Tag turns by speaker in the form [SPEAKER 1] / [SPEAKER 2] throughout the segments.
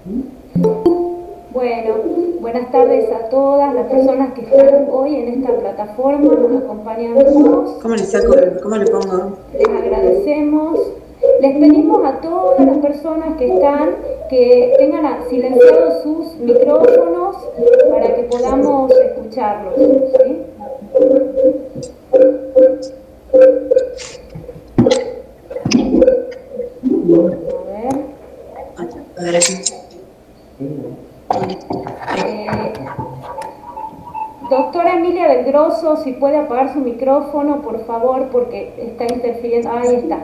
[SPEAKER 1] Bueno, buenas tardes a todas las personas que están hoy en esta plataforma acompañándonos.
[SPEAKER 2] ¿Cómo le pongo?
[SPEAKER 1] Les agradecemos. Les pedimos a todas las personas que están que tengan silenciados sus micrófonos para que podamos escucharlos, ¿sí? A ver.
[SPEAKER 2] A ver aquí.
[SPEAKER 1] Eh, Doctora Emilia del Grosso, si puede apagar su micrófono, por favor, porque está interfiriendo. Ahí está.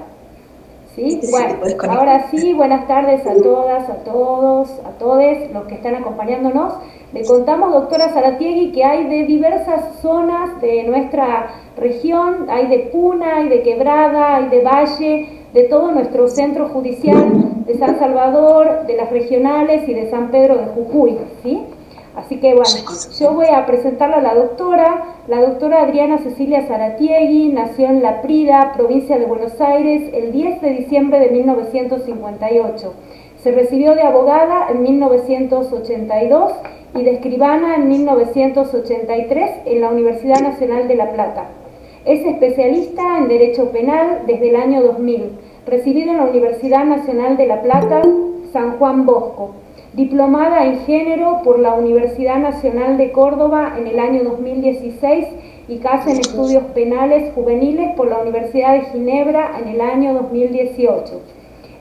[SPEAKER 1] ¿Sí?
[SPEAKER 2] Si
[SPEAKER 1] Bueno,
[SPEAKER 2] te podés conectar.
[SPEAKER 1] ahora sí, buenas tardes a todas, a todos, a todos los que están acompañándonos. Le contamos, doctora Zaratiegui, que hay de diversas zonas de nuestra región, hay de Puna, hay de Quebrada, hay de Valle, de todo nuestro centro judicial de San Salvador, de las regionales y de San Pedro de Jujuy, ¿sí? Así que bueno, yo voy a presentarla a la doctora Adriana Cecilia Zaratiegui, nació en La Prida, provincia de Buenos Aires, el 10 de diciembre de 1958. Se recibió de abogada en 1982 y de escribana en 1983 en la Universidad Nacional de La Plata. Es especialista en Derecho Penal desde el año 2000, recibido en la Universidad Nacional de La Plata, San Juan Bosco. Diplomada en Género por la Universidad Nacional de Córdoba en el año 2016 y casa en Estudios Penales Juveniles por la Universidad de Ginebra en el año 2018.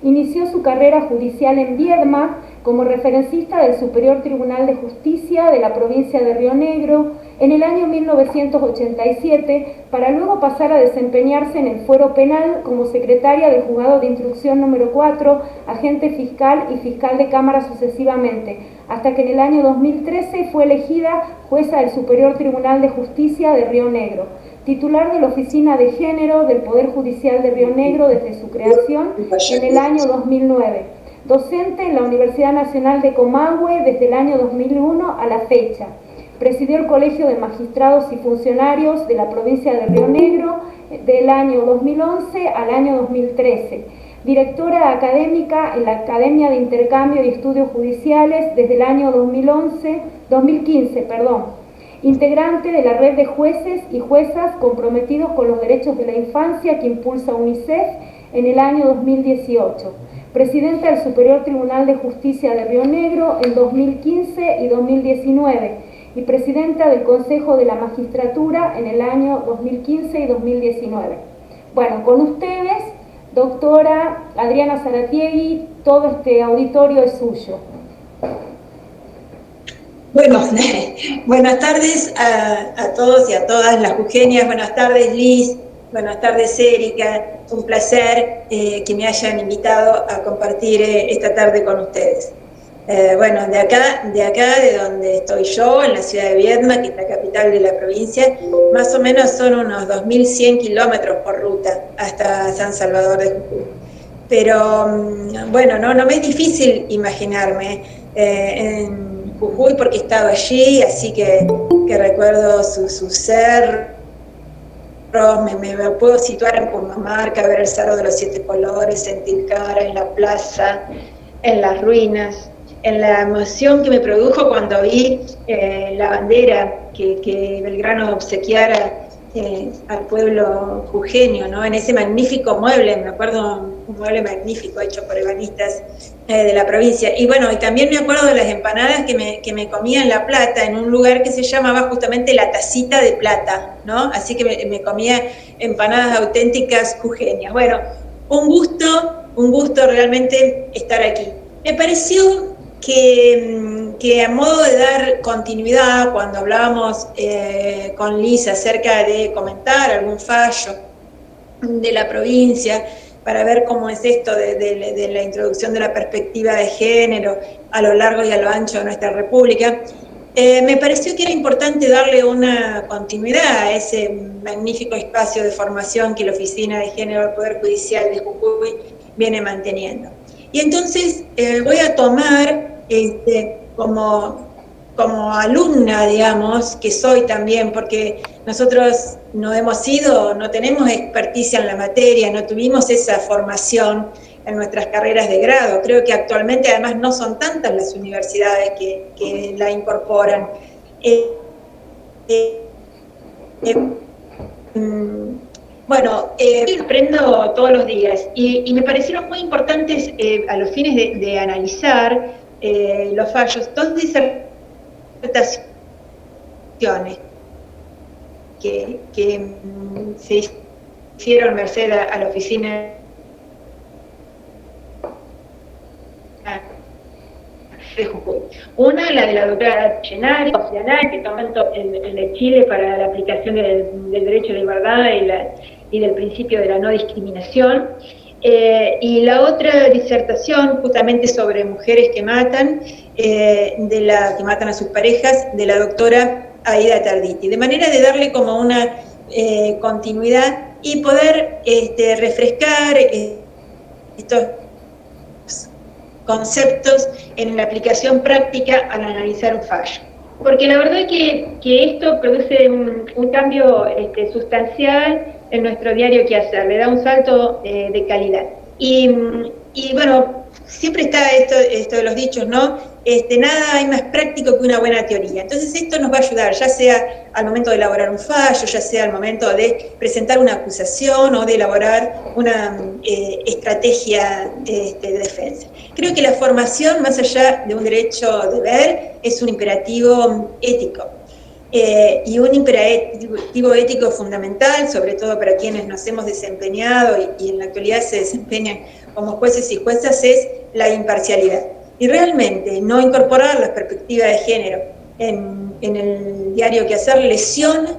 [SPEAKER 1] Inició su carrera judicial en Viedma como referencista del Superior Tribunal de Justicia de la provincia de Río Negro en el año 1987 para luego pasar a desempeñarse en el fuero penal como secretaria del Juzgado de Instrucción número 4, agente fiscal y fiscal de Cámara sucesivamente, hasta que en el año 2013 fue elegida jueza del Superior Tribunal de Justicia de Río Negro, titular de la Oficina de Género del Poder Judicial de Río Negro desde su creación en el año 2009, docente en la Universidad Nacional de Comahue desde el año 2001 a la fecha. Presidió el Colegio de Magistrados y Funcionarios de la provincia de Río Negro del año 2011 al año 2013. Directora académica en la Academia de Intercambio y Estudios Judiciales desde el año 2015. Integrante de la red de jueces y juezas comprometidos con los derechos de la infancia que impulsa UNICEF en el año 2018. Presidenta del Superior Tribunal de Justicia de Río Negro en 2015 y 2019 y presidenta del Consejo de la Magistratura en el año 2015 y 2019. Bueno, con ustedes, doctora Adriana Zaratiegui, todo este auditorio es suyo.
[SPEAKER 2] Bueno, buenas tardes a todos y a todas las jujeñas. Buenas tardes, Liz. Buenas tardes, Erika. Un placer que me hayan invitado a compartir esta tarde con ustedes. Bueno, de acá, de donde estoy yo, en la ciudad de Viedma, que es la capital de la provincia, más o menos son unos 2.100 kilómetros por ruta hasta San Salvador de Jujuy. Pero bueno, no me es difícil imaginarme en Jujuy porque he estado allí, así que recuerdo su cerros, me puedo situar en Pumamarca, ver el Cerro de los Siete Colores, en Tilcara, en la plaza, en las ruinas, en la emoción que me produjo cuando vi la bandera que Belgrano obsequiara al pueblo jujeño, ¿no? En ese magnífico mueble, me acuerdo, un mueble magnífico hecho por ebanistas de la provincia. Y bueno, y también me acuerdo de las empanadas que me comía en La Plata, en un lugar que se llamaba justamente La Tacita de Plata, ¿no? Así que me comía empanadas auténticas jujeñas. Bueno, un gusto realmente estar aquí. Me pareció que a modo de dar continuidad, cuando hablábamos con Liz acerca de comentar algún fallo de la provincia, para ver cómo es esto de la introducción de la perspectiva de género a lo largo y a lo ancho de nuestra república, me pareció que era importante darle una continuidad a ese magnífico espacio de formación que la Oficina de Género del Poder Judicial de Jujuy viene manteniendo. Y entonces voy a tomar como alumna, digamos, que soy también, porque nosotros no tenemos experticia en la materia, no tuvimos esa formación en nuestras carreras de grado. Creo que actualmente además no son tantas las universidades que la incorporan. Bueno, aprendo todos los días y me parecieron muy importantes a los fines de analizar los fallos, dos disertaciones que se hicieron merced a la oficina de Jujuy. Una, la de la doctora Chenari, que toma el de Chile para la aplicación del derecho de igualdad y del principio de la no discriminación. Y la otra disertación, justamente sobre mujeres que matan, que matan a sus parejas, de la doctora Aida Tarditi, de manera de darle como una continuidad y poder refrescar estos conceptos en la aplicación práctica al analizar un fallo. Porque la verdad que esto produce un cambio sustancial en nuestro diario quehacer, le da un salto de calidad. Y bueno, siempre está esto de los dichos, ¿no? Nada hay más práctico que una buena teoría. Entonces esto nos va a ayudar, ya sea al momento de elaborar un fallo, ya sea al momento de presentar una acusación o de elaborar una estrategia de defensa. Creo que la formación, más allá de un derecho-deber, es un imperativo ético. Y un imperativo ético fundamental, sobre todo para quienes nos hemos desempeñado y en la actualidad se desempeñan como jueces y juezas, es la imparcialidad. Y realmente no incorporar la perspectiva de género en el diario quehacer lesiona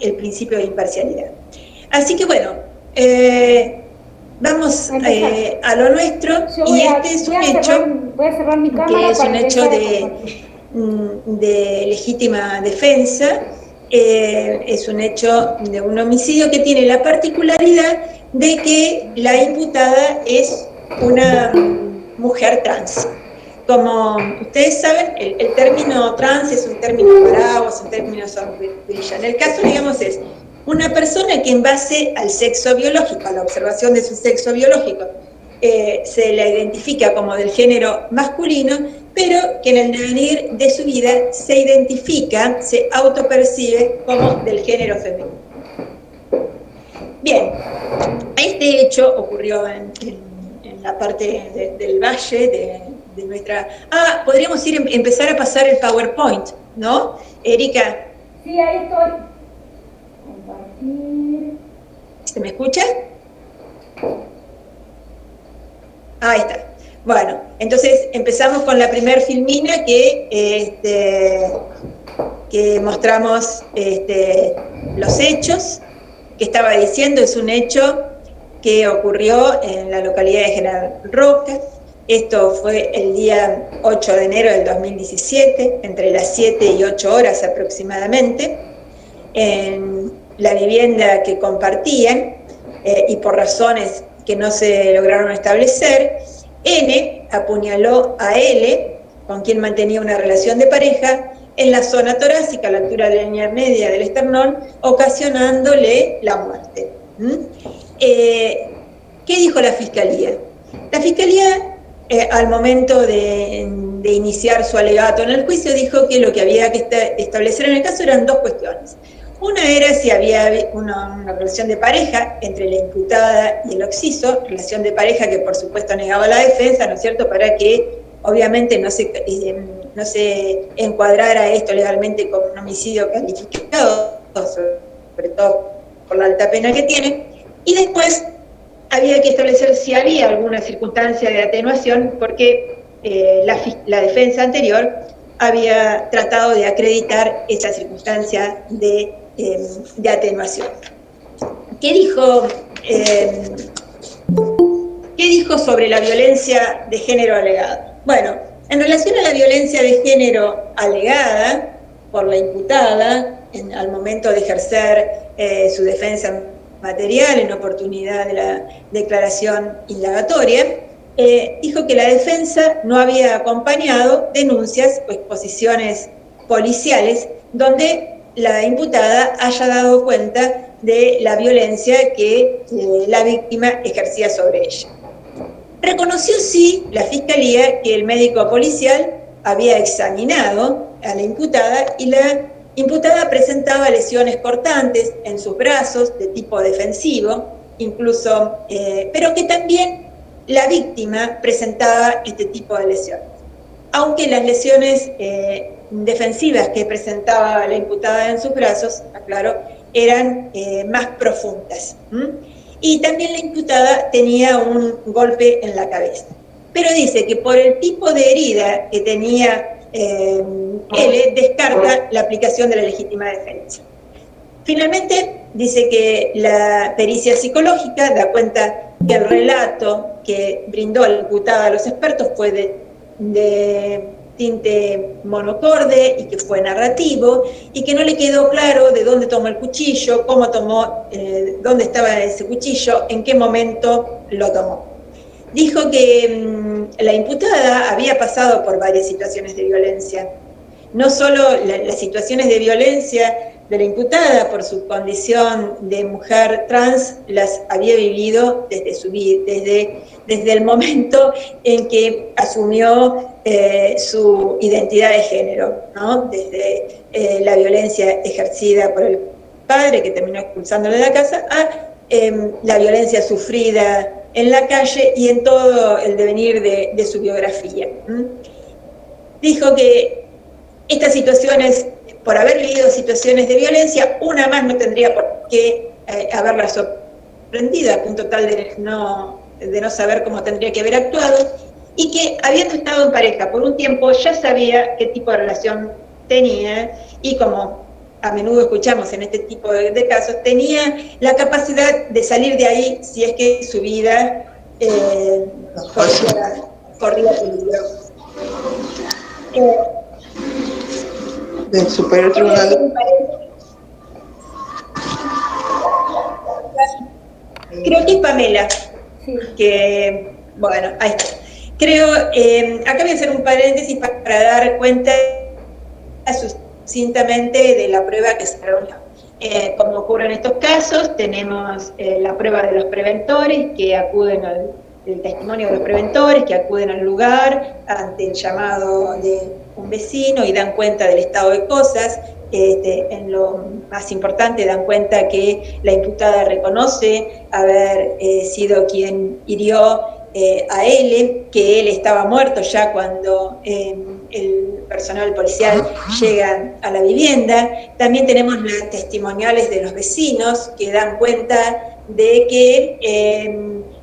[SPEAKER 2] el principio de imparcialidad. Así que bueno, vamos a lo nuestro, y este es un hecho que es un hecho de legítima defensa, es un hecho de un homicidio que tiene la particularidad de que la imputada es una mujer trans. Como ustedes saben, el término trans es un término paraguas, es un término sombrilla. En el caso, digamos, es una persona que en base al sexo biológico, a la observación de su sexo biológico, se la identifica como del género masculino, pero que en el devenir de su vida se identifica, se autopercibe como del género femenino. Bien, este hecho ocurrió en la parte del valle de nuestra... podríamos empezar a pasar el PowerPoint, ¿no? Erika.
[SPEAKER 1] Sí, ahí estoy. Compartir.
[SPEAKER 2] ¿Se me escucha? Ahí está. Bueno, entonces empezamos con la primer filmina que mostramos los hechos que estaba diciendo. Es un hecho que ocurrió en la localidad de General Roca. Esto fue el día 8 de enero del 2017, entre las 7 y 8 horas aproximadamente, en la vivienda que compartían, y por razones que no se lograron establecer, N apuñaló a L, con quien mantenía una relación de pareja, en la zona torácica, a la altura de la línea media del esternón, ocasionándole la muerte. ¿Qué dijo la Fiscalía? La Fiscalía, al momento de iniciar su alegato en el juicio, dijo que lo que había que establecer en el caso eran dos cuestiones. Una era si había una relación de pareja entre la imputada y el occiso, relación de pareja que por supuesto negaba la defensa, ¿no es cierto?, para que obviamente no se encuadrara esto legalmente como un homicidio calificado, sobre todo por la alta pena que tiene. Y después había que establecer si había alguna circunstancia de atenuación, porque la defensa anterior había tratado de acreditar esa circunstancia de atenuación. ¿Qué dijo sobre la violencia de género alegada? Bueno, en relación a la violencia de género alegada por la imputada al momento de ejercer su defensa material en oportunidad de la declaración indagatoria, dijo que la defensa no había acompañado denuncias o exposiciones policiales donde la imputada haya dado cuenta de la violencia que la víctima ejercía sobre ella. Reconoció sí la Fiscalía que el médico policial había examinado a la imputada y la imputada presentaba lesiones cortantes en sus brazos de tipo defensivo, incluso, pero que también la víctima presentaba este tipo de lesiones. Aunque las lesiones defensivas que presentaba la imputada en sus brazos, aclaro, eran más profundas. Y también la imputada tenía un golpe en la cabeza. Pero dice que por el tipo de herida que tenía L, descarta la aplicación de la legítima defensa. Finalmente, dice que la pericia psicológica da cuenta que el relato que brindó la imputada a los expertos fue de tinte monocorde y que fue narrativo y que no le quedó claro de dónde tomó el cuchillo, cómo tomó, dónde estaba ese cuchillo, en qué momento lo tomó. Dijo que la imputada había pasado por varias situaciones de violencia, no solo las situaciones de violencia de la imputada por su condición de mujer trans, las había vivido desde su vida, desde el momento en que asumió su identidad de género, ¿no? Desde la violencia ejercida por el padre, que terminó expulsándole de la casa, a la violencia sufrida en la calle y en todo el devenir de su biografía. Dijo que estas situaciones, por haber vivido situaciones de violencia, una más no tendría por qué haberla sorprendido, a punto tal de no saber cómo tendría que haber actuado, y que habiendo estado en pareja por un tiempo ya sabía qué tipo de relación tenía, y como a menudo escuchamos en este tipo de casos, tenía la capacidad de salir de ahí si es que su vida corría peligro.
[SPEAKER 3] Del Superior Tribunal.
[SPEAKER 2] Creo que es Pamela, que, bueno, ahí está. Creo, acá voy a hacer un paréntesis para dar cuenta sucintamente de la prueba que se reunió. Como ocurre en estos casos, tenemos la prueba de los preventores que acuden el testimonio de los preventores que acuden al lugar ante el llamado de un vecino y dan cuenta del estado de cosas. En lo más importante dan cuenta que la imputada reconoce haber sido quien hirió a L, que él estaba muerto ya cuando el personal policial llega a la vivienda. También tenemos las testimoniales de los vecinos que dan cuenta de que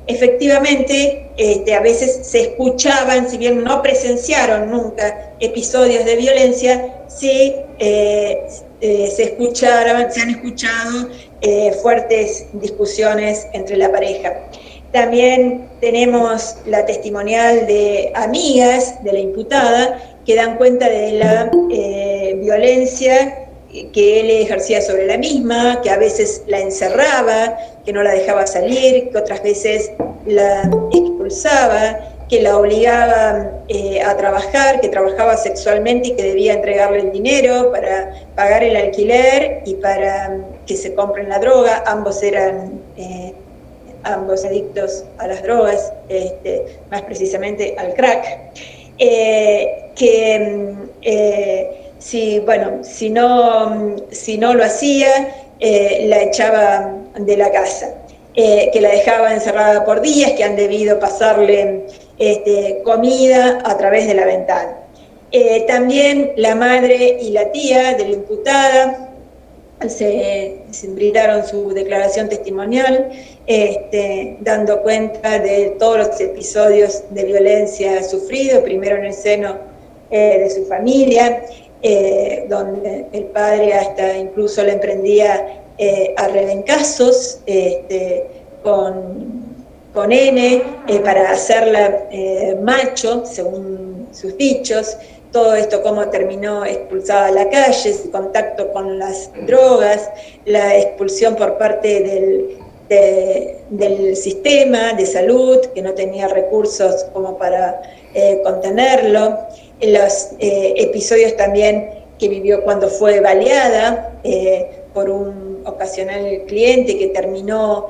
[SPEAKER 2] efectivamente a veces se escuchaban, si bien no presenciaron nunca episodios de violencia, sí se han escuchado fuertes discusiones entre la pareja. También tenemos la testimonial de amigas de la imputada que dan cuenta de la violencia que él ejercía sobre la misma, que a veces la encerraba, que no la dejaba salir, que otras veces la expulsaba, que la obligaba a trabajar, que trabajaba sexualmente y que debía entregarle el dinero para pagar el alquiler y para que se compren la droga. Ambos eran ambos adictos a las drogas, más precisamente al crack. Si no lo hacía, la echaba de la casa, que la dejaba encerrada por días, que han debido pasarle comida a través de la ventana. También la madre y la tía de la imputada se brindaron su declaración testimonial, dando cuenta de todos los episodios de violencia sufridos, primero en el seno de su familia, donde el padre hasta incluso le emprendía a rebencazos con N para hacerla macho, según sus dichos. Todo esto cómo terminó expulsada a la calle, su contacto con las drogas, la expulsión por parte del sistema de salud, que no tenía recursos como para contenerlo, los episodios también que vivió cuando fue baleada por un ocasional cliente que terminó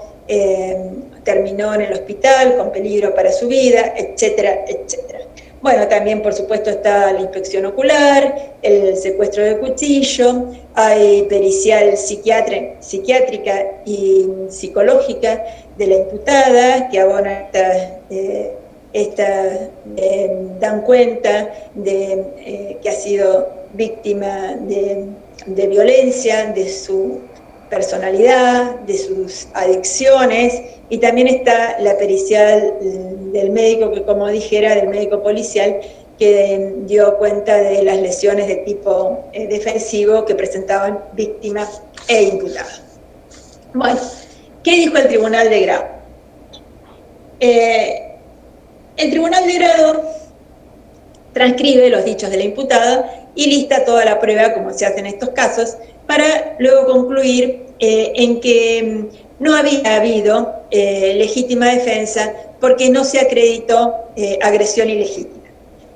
[SPEAKER 2] terminó en el hospital con peligro para su vida, etcétera, etcétera. Bueno, también por supuesto está la inspección ocular, el secuestro de cuchillo, hay pericial psiquiátrica y psicológica de la imputada que abona dan cuenta de que ha sido víctima de violencia, de su personalidad, de sus adicciones, y también está la pericial del médico, que como dijera, del médico policial, que dio cuenta de las lesiones de tipo defensivo que presentaban víctimas e imputados. Bueno, ¿qué dijo el Tribunal de Grado? El Tribunal de Grado transcribe los dichos de la imputada y lista toda la prueba, como se hace en estos casos, para luego concluir en que no había habido legítima defensa porque no se acreditó agresión ilegítima.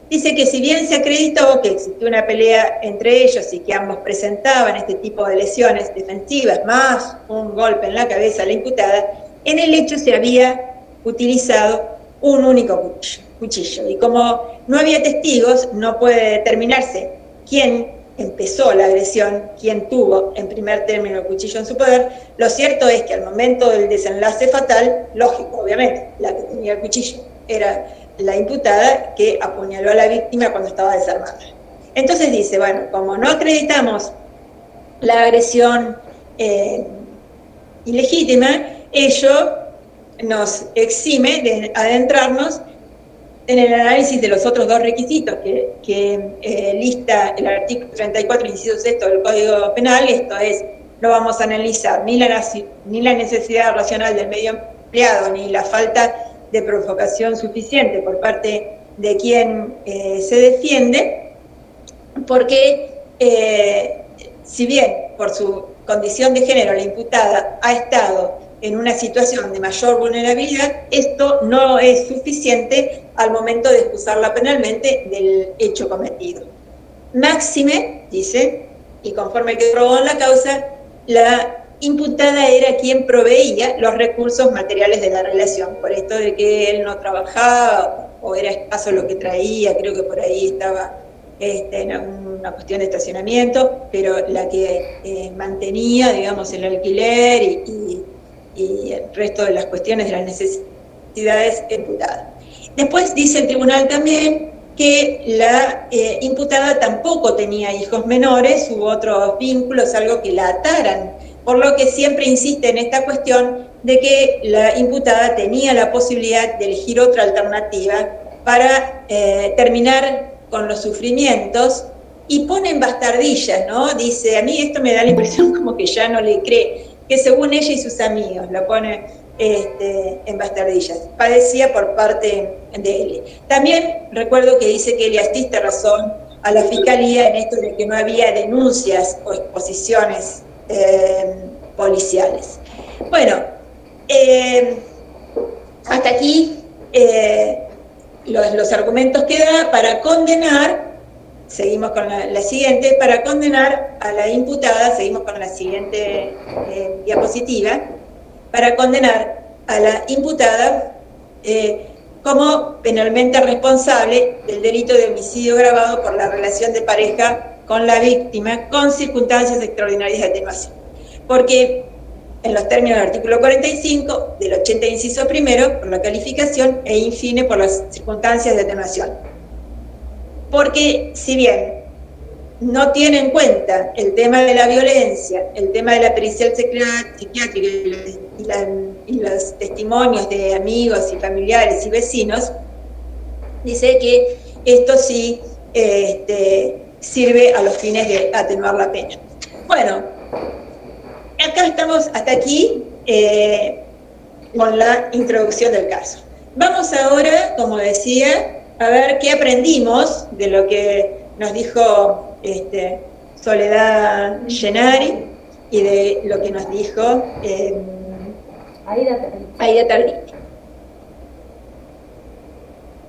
[SPEAKER 2] Dice que si bien se acreditó que existió una pelea entre ellos y que ambos presentaban este tipo de lesiones defensivas, más un golpe en la cabeza a la imputada, en el hecho se había utilizado un único cuchillo. Y como no había testigos, no puede determinarse quién empezó la agresión, quién tuvo en primer término el cuchillo en su poder. Lo cierto es que al momento del desenlace fatal, lógico, obviamente, la que tenía el cuchillo era la imputada, que apuñaló a la víctima cuando estaba desarmada. Entonces dice, bueno, como no acreditamos la agresión ilegítima, ello nos exime de adentrarnos en el análisis de los otros dos requisitos que lista el artículo 34, inciso sexto del Código Penal. Esto es, no vamos a analizar ni la necesidad racional del medio empleado, ni la falta de provocación suficiente por parte de quien se defiende, porque si bien por su condición de género la imputada ha estado en una situación de mayor vulnerabilidad, esto no es suficiente al momento de excusarla penalmente del hecho cometido. Máxime, dice, y conforme quedó probado en la causa, la imputada era quien proveía los recursos materiales de la relación, por esto de que él no trabajaba o era escaso lo que traía, creo que por ahí estaba en una cuestión de estacionamiento, pero la que mantenía, digamos, el alquiler y el resto de las cuestiones de las necesidades imputadas. Después dice el tribunal también que la imputada tampoco tenía hijos menores u otros vínculos, algo que la ataran, por lo que siempre insiste en esta cuestión de que la imputada tenía la posibilidad de elegir otra alternativa para terminar con los sufrimientos, y pone en bastardillas, ¿no? Dice, a mí esto me da la impresión como que ya no le cree, que según ella y sus amigos, lo pone en bastardillas, padecía por parte de él. También recuerdo que dice que le asiste razón a la Fiscalía en esto de que no había denuncias o exposiciones policiales. Bueno, hasta aquí los argumentos que da para condenar. Seguimos con la siguiente. Para condenar a la imputada, seguimos con la siguiente diapositiva, para condenar a la imputada como penalmente responsable del delito de homicidio agravado por la relación de pareja con la víctima con circunstancias extraordinarias de atenuación. Porque en los términos del artículo 45 del 80 inciso primero, por la calificación, e infine por las circunstancias de atenuación. Porque si bien no tiene en cuenta el tema de la violencia, el tema de la pericial psiquiátrica y los testimonios de amigos y familiares y vecinos, dice que esto sí sirve a los fines de atenuar la pena. Bueno, acá estamos hasta aquí con la introducción del caso. Vamos ahora, como decía, a ver qué aprendimos de lo que nos dijo Soledad Gennari y de lo que nos dijo Aida Tardini.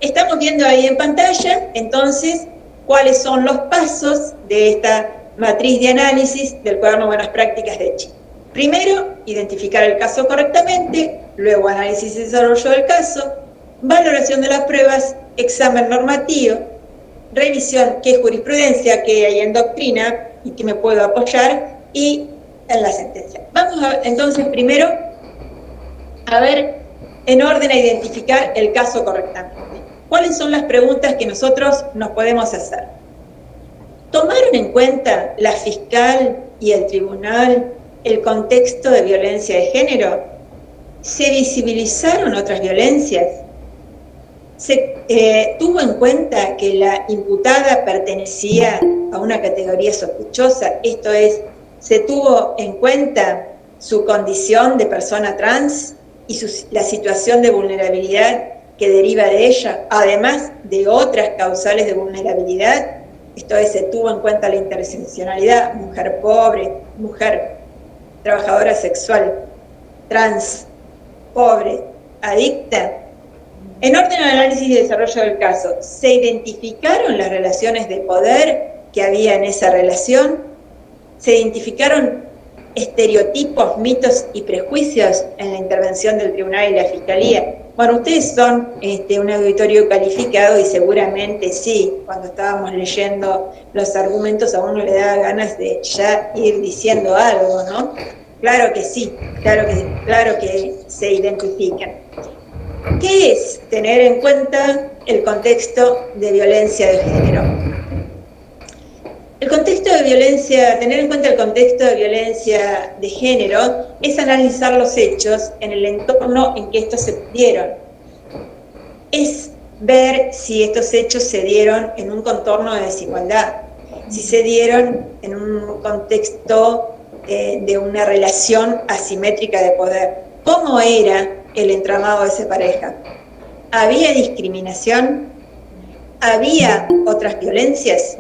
[SPEAKER 2] Estamos viendo ahí en pantalla, entonces, cuáles son los pasos de esta matriz de análisis del cuaderno Buenas Prácticas de Chile. Primero, identificar el caso correctamente, luego análisis y desarrollo del caso, valoración de las pruebas, examen normativo, revisión, qué jurisprudencia, qué hay en doctrina y qué me puedo apoyar, y en la sentencia. Vamos entonces primero a ver, en orden a identificar el caso correctamente. ¿Cuáles son las preguntas que nosotros nos podemos hacer? ¿Tomaron en cuenta la fiscal y el tribunal el contexto de violencia de género? ¿Se visibilizaron otras violencias? ¿Se tuvo en cuenta que la imputada pertenecía a una categoría sospechosa? Esto es, ¿se tuvo en cuenta su condición de persona trans y la situación de vulnerabilidad que deriva de ella, además de otras causales de vulnerabilidad? Esto es, se tuvo en cuenta la interseccionalidad, mujer pobre, mujer trabajadora sexual, trans, pobre, adicta. En orden al análisis y desarrollo del caso, ¿se identificaron las relaciones de poder que había en esa relación? ¿Se identificaron estereotipos, mitos y prejuicios en la intervención del tribunal y la fiscalía? Bueno, ustedes son un auditorio calificado y seguramente sí, cuando estábamos leyendo los argumentos a uno le da ganas de ya ir diciendo algo, ¿no? Claro que sí, claro que se identifican. ¿Qué es tener en cuenta el contexto de violencia de género? El contexto de violencia, tener en cuenta el contexto de violencia de género es analizar los hechos en el entorno en que estos se dieron. Es ver si estos hechos se dieron en un contorno de desigualdad, si se dieron en un contexto de una relación asimétrica de poder. ¿Cómo era el entramado de esa pareja? ¿Había discriminación? ¿Había otras violencias?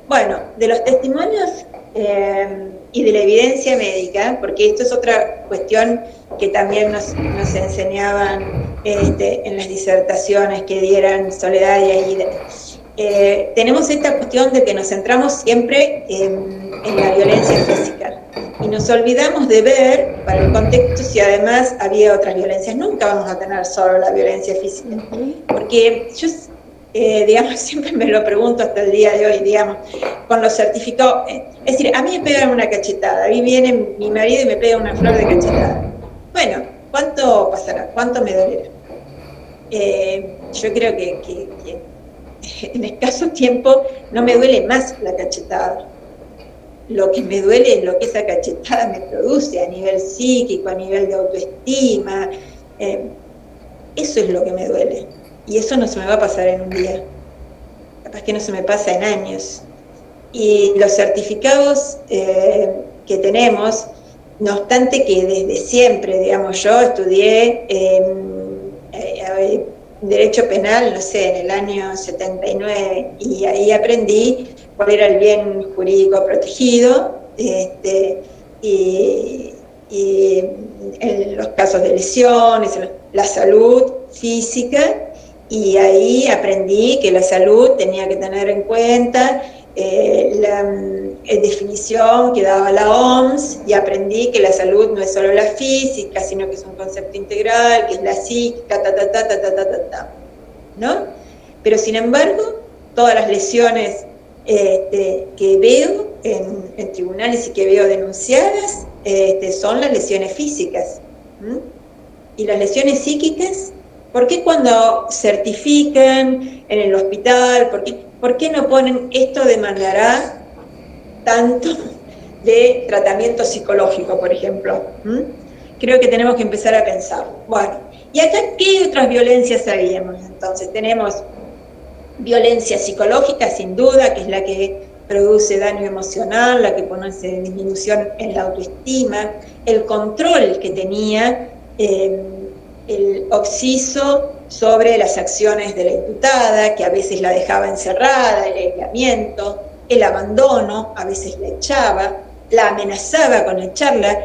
[SPEAKER 2] Bueno, de los testimonios y de la evidencia médica, porque esto es otra cuestión que también nos enseñaban en las disertaciones que dieran Soledad y Aida. Tenemos esta cuestión de que nos centramos siempre en la violencia física y nos olvidamos de ver para el contexto si además había otras violencias. Nunca vamos a tener solo la violencia física, porque yo digamos, siempre me lo pregunto hasta el día de hoy, digamos, con los certificados. Es decir, a mí me pegan una cachetada, a mí viene mi marido y me pega una flor de cachetada. Bueno, ¿cuánto pasará? ¿Cuánto me dolerá? Yo creo que en escaso tiempo no me duele más la cachetada. Lo que me duele es lo que esa cachetada me produce a nivel psíquico, a nivel de autoestima. Eso es lo que me duele. Y eso no se me va a pasar en un día. Capaz que no se me pasa en años. Y los certificados que tenemos, no obstante que desde siempre, digamos, yo estudié Derecho Penal, no sé, en el año 79, y ahí aprendí cuál era el bien jurídico protegido, y en los casos de lesiones, la salud física, y ahí aprendí que la salud tenía que tener en cuenta la definición que daba la OMS, y aprendí que la salud no es solo la física, sino que es un concepto integral, que es la psíquica, ¿no? Pero sin embargo, todas las lesiones que veo en tribunales y que veo denunciadas son las lesiones físicas. Y las lesiones psíquicas, ¿por qué cuando certifican en el hospital, por qué no ponen esto demandará tanto de tratamiento psicológico, por ejemplo? Creo que tenemos que empezar a pensar. Bueno, ¿y acá qué otras violencias sabíamos? Entonces tenemos violencia psicológica, sin duda, que es la que produce daño emocional, la que pone disminución en la autoestima, el control que tenía el occiso sobre las acciones de la imputada, que a veces la dejaba encerrada, el aislamiento, el abandono, a veces la echaba, la amenazaba con echarla,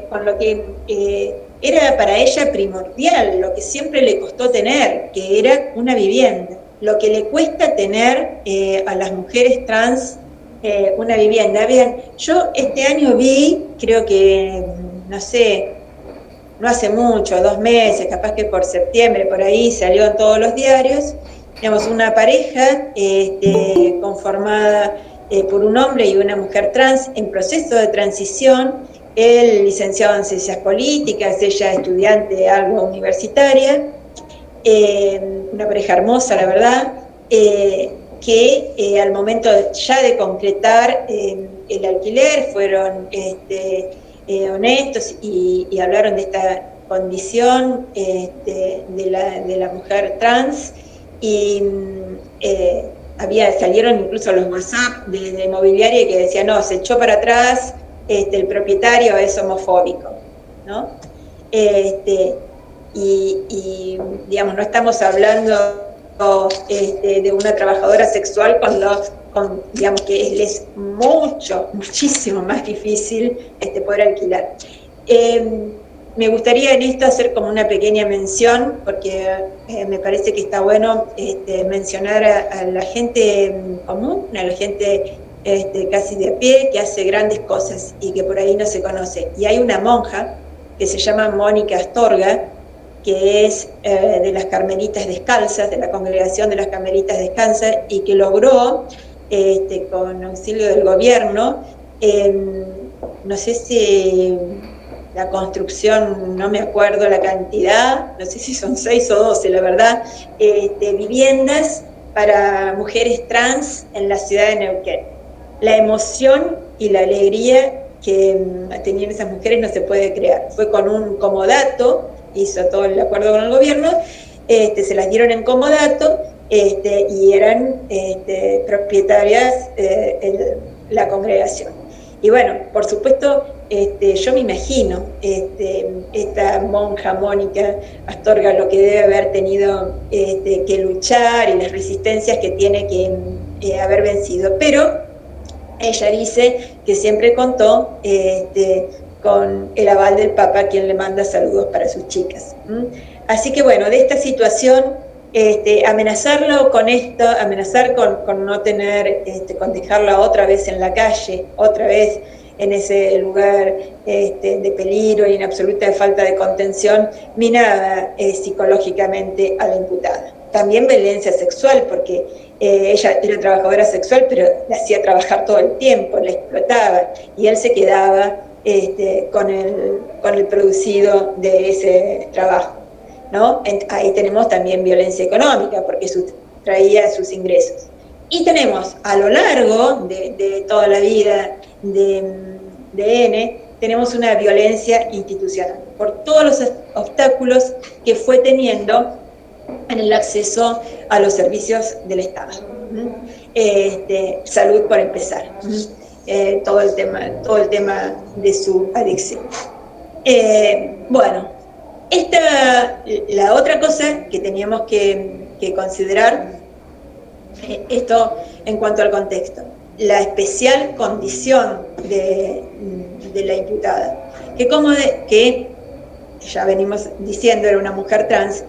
[SPEAKER 2] con lo que era para ella primordial, lo que siempre le costó tener, que era una vivienda, lo que le cuesta tener a las mujeres trans una vivienda. Bien, yo este año vi, creo que, no sé, no hace mucho, 2 meses, capaz que por septiembre, por ahí salió en todos los diarios, tenemos una pareja conformada por un hombre y una mujer trans en proceso de transición, él licenciado en ciencias políticas, ella estudiante algo universitaria, una pareja hermosa, la verdad, que al momento ya de concretar el alquiler fueron honestos y hablaron de esta condición de la mujer trans y salieron incluso los WhatsApp de inmobiliaria que decían, no, se echó para atrás, el propietario es homofóbico, ¿no? Y digamos, no estamos hablando de una trabajadora sexual digamos que es muchísimo más difícil poder alquilar. Me gustaría en esto hacer como una pequeña mención, porque me parece que está bueno mencionar a la gente común, a la gente casi de a pie, que hace grandes cosas y que por ahí no se conoce. Y hay una monja que se llama Mónica Astorga, que es de las Carmelitas Descalzas, de la congregación de las Carmelitas Descalzas, y que logró, con auxilio del gobierno, no sé si la construcción, no me acuerdo la cantidad, no sé si son 6 o 12, la verdad, viviendas para mujeres trans en la ciudad de Neuquén. La emoción y la alegría que tenían esas mujeres no se puede crear. Fue con un comodato, hizo todo el acuerdo con el gobierno, se las dieron en comodato y eran propietarias la congregación. Y bueno, por supuesto, yo me imagino esta monja Mónica Astorga lo que debe haber tenido que luchar y las resistencias que tiene que haber vencido. Pero ella dice que siempre contó con el aval del Papa, quien le manda saludos para sus chicas. Así que bueno, de esta situación, amenazarlo con esto, amenazar con no tener, con dejarla otra vez en la calle, otra vez en ese lugar de peligro y en absoluta falta de contención, minaba psicológicamente a la imputada. También violencia sexual, porque ella era trabajadora sexual, pero la hacía trabajar todo el tiempo, la explotaba, y él se quedaba con el producido de ese trabajo, ¿no? Ahí tenemos también violencia económica, porque sustraía sus ingresos. Y tenemos a lo largo de toda la vida de N, tenemos una violencia institucional, por todos los obstáculos que fue teniendo en el acceso a los servicios del Estado. Salud por empezar. Todo el tema de su adicción. Bueno, la otra cosa que teníamos que considerar, esto en cuanto al contexto, la especial condición de la imputada, que ya venimos diciendo era una mujer trans,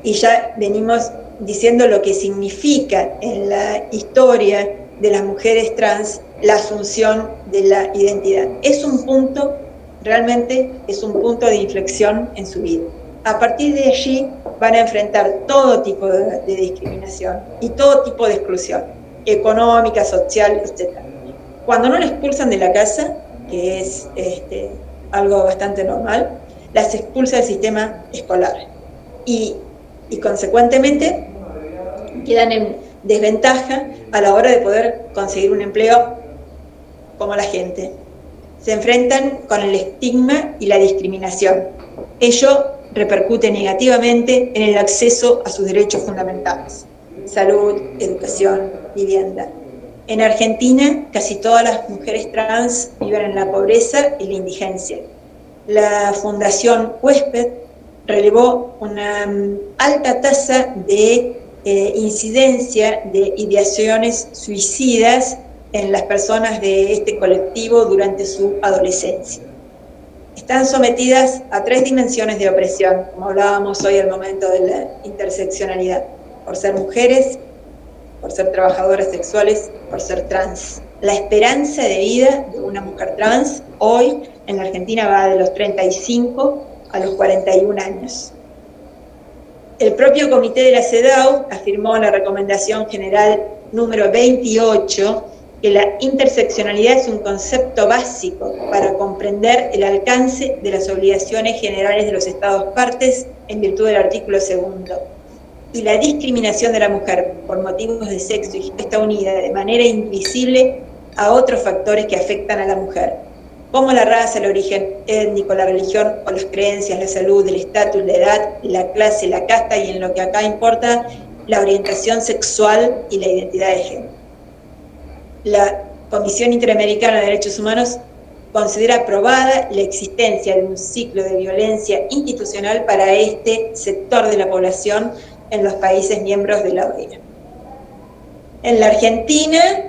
[SPEAKER 2] y ya venimos diciendo lo que significa en la historia de las mujeres trans la asunción de la identidad. Es un punto, realmente es un punto de inflexión en su vida. A partir de allí van a enfrentar todo tipo de discriminación y todo tipo de exclusión, económica, social, etc. Cuando no la expulsan de la casa, que es algo bastante normal, las expulsa del sistema escolar. Y consecuentemente quedan en desventaja a la hora de poder conseguir un empleo como la gente. Se enfrentan con el estigma y la discriminación. Ello repercute negativamente en el acceso a sus derechos fundamentales: salud, educación, vivienda. En Argentina, casi todas las mujeres trans viven en la pobreza y la indigencia. La Fundación Huésped relevó una alta tasa de incidencia de ideaciones suicidas en las personas de este colectivo durante su adolescencia. Están sometidas a 3 dimensiones de opresión, como hablábamos hoy al momento de la interseccionalidad: por ser mujeres, por ser trabajadoras sexuales, por ser trans. La esperanza de vida de una mujer trans hoy en la Argentina va de los 35 a los 41 años. El propio comité de la CEDAW afirmó en la recomendación general número 28 que la interseccionalidad es un concepto básico para comprender el alcance de las obligaciones generales de los Estados partes en virtud del artículo 2. Y la discriminación de la mujer por motivos de sexo está unida de manera invisible a otros factores que afectan a la mujer, como la raza, el origen étnico, la religión o las creencias, la salud, el estatus, la edad, la clase, la casta y en lo que acá importa, la orientación sexual y la identidad de género. La Comisión Interamericana de Derechos Humanos considera aprobada la existencia de un ciclo de violencia institucional para este sector de la población en los países miembros de la OEA. En la Argentina,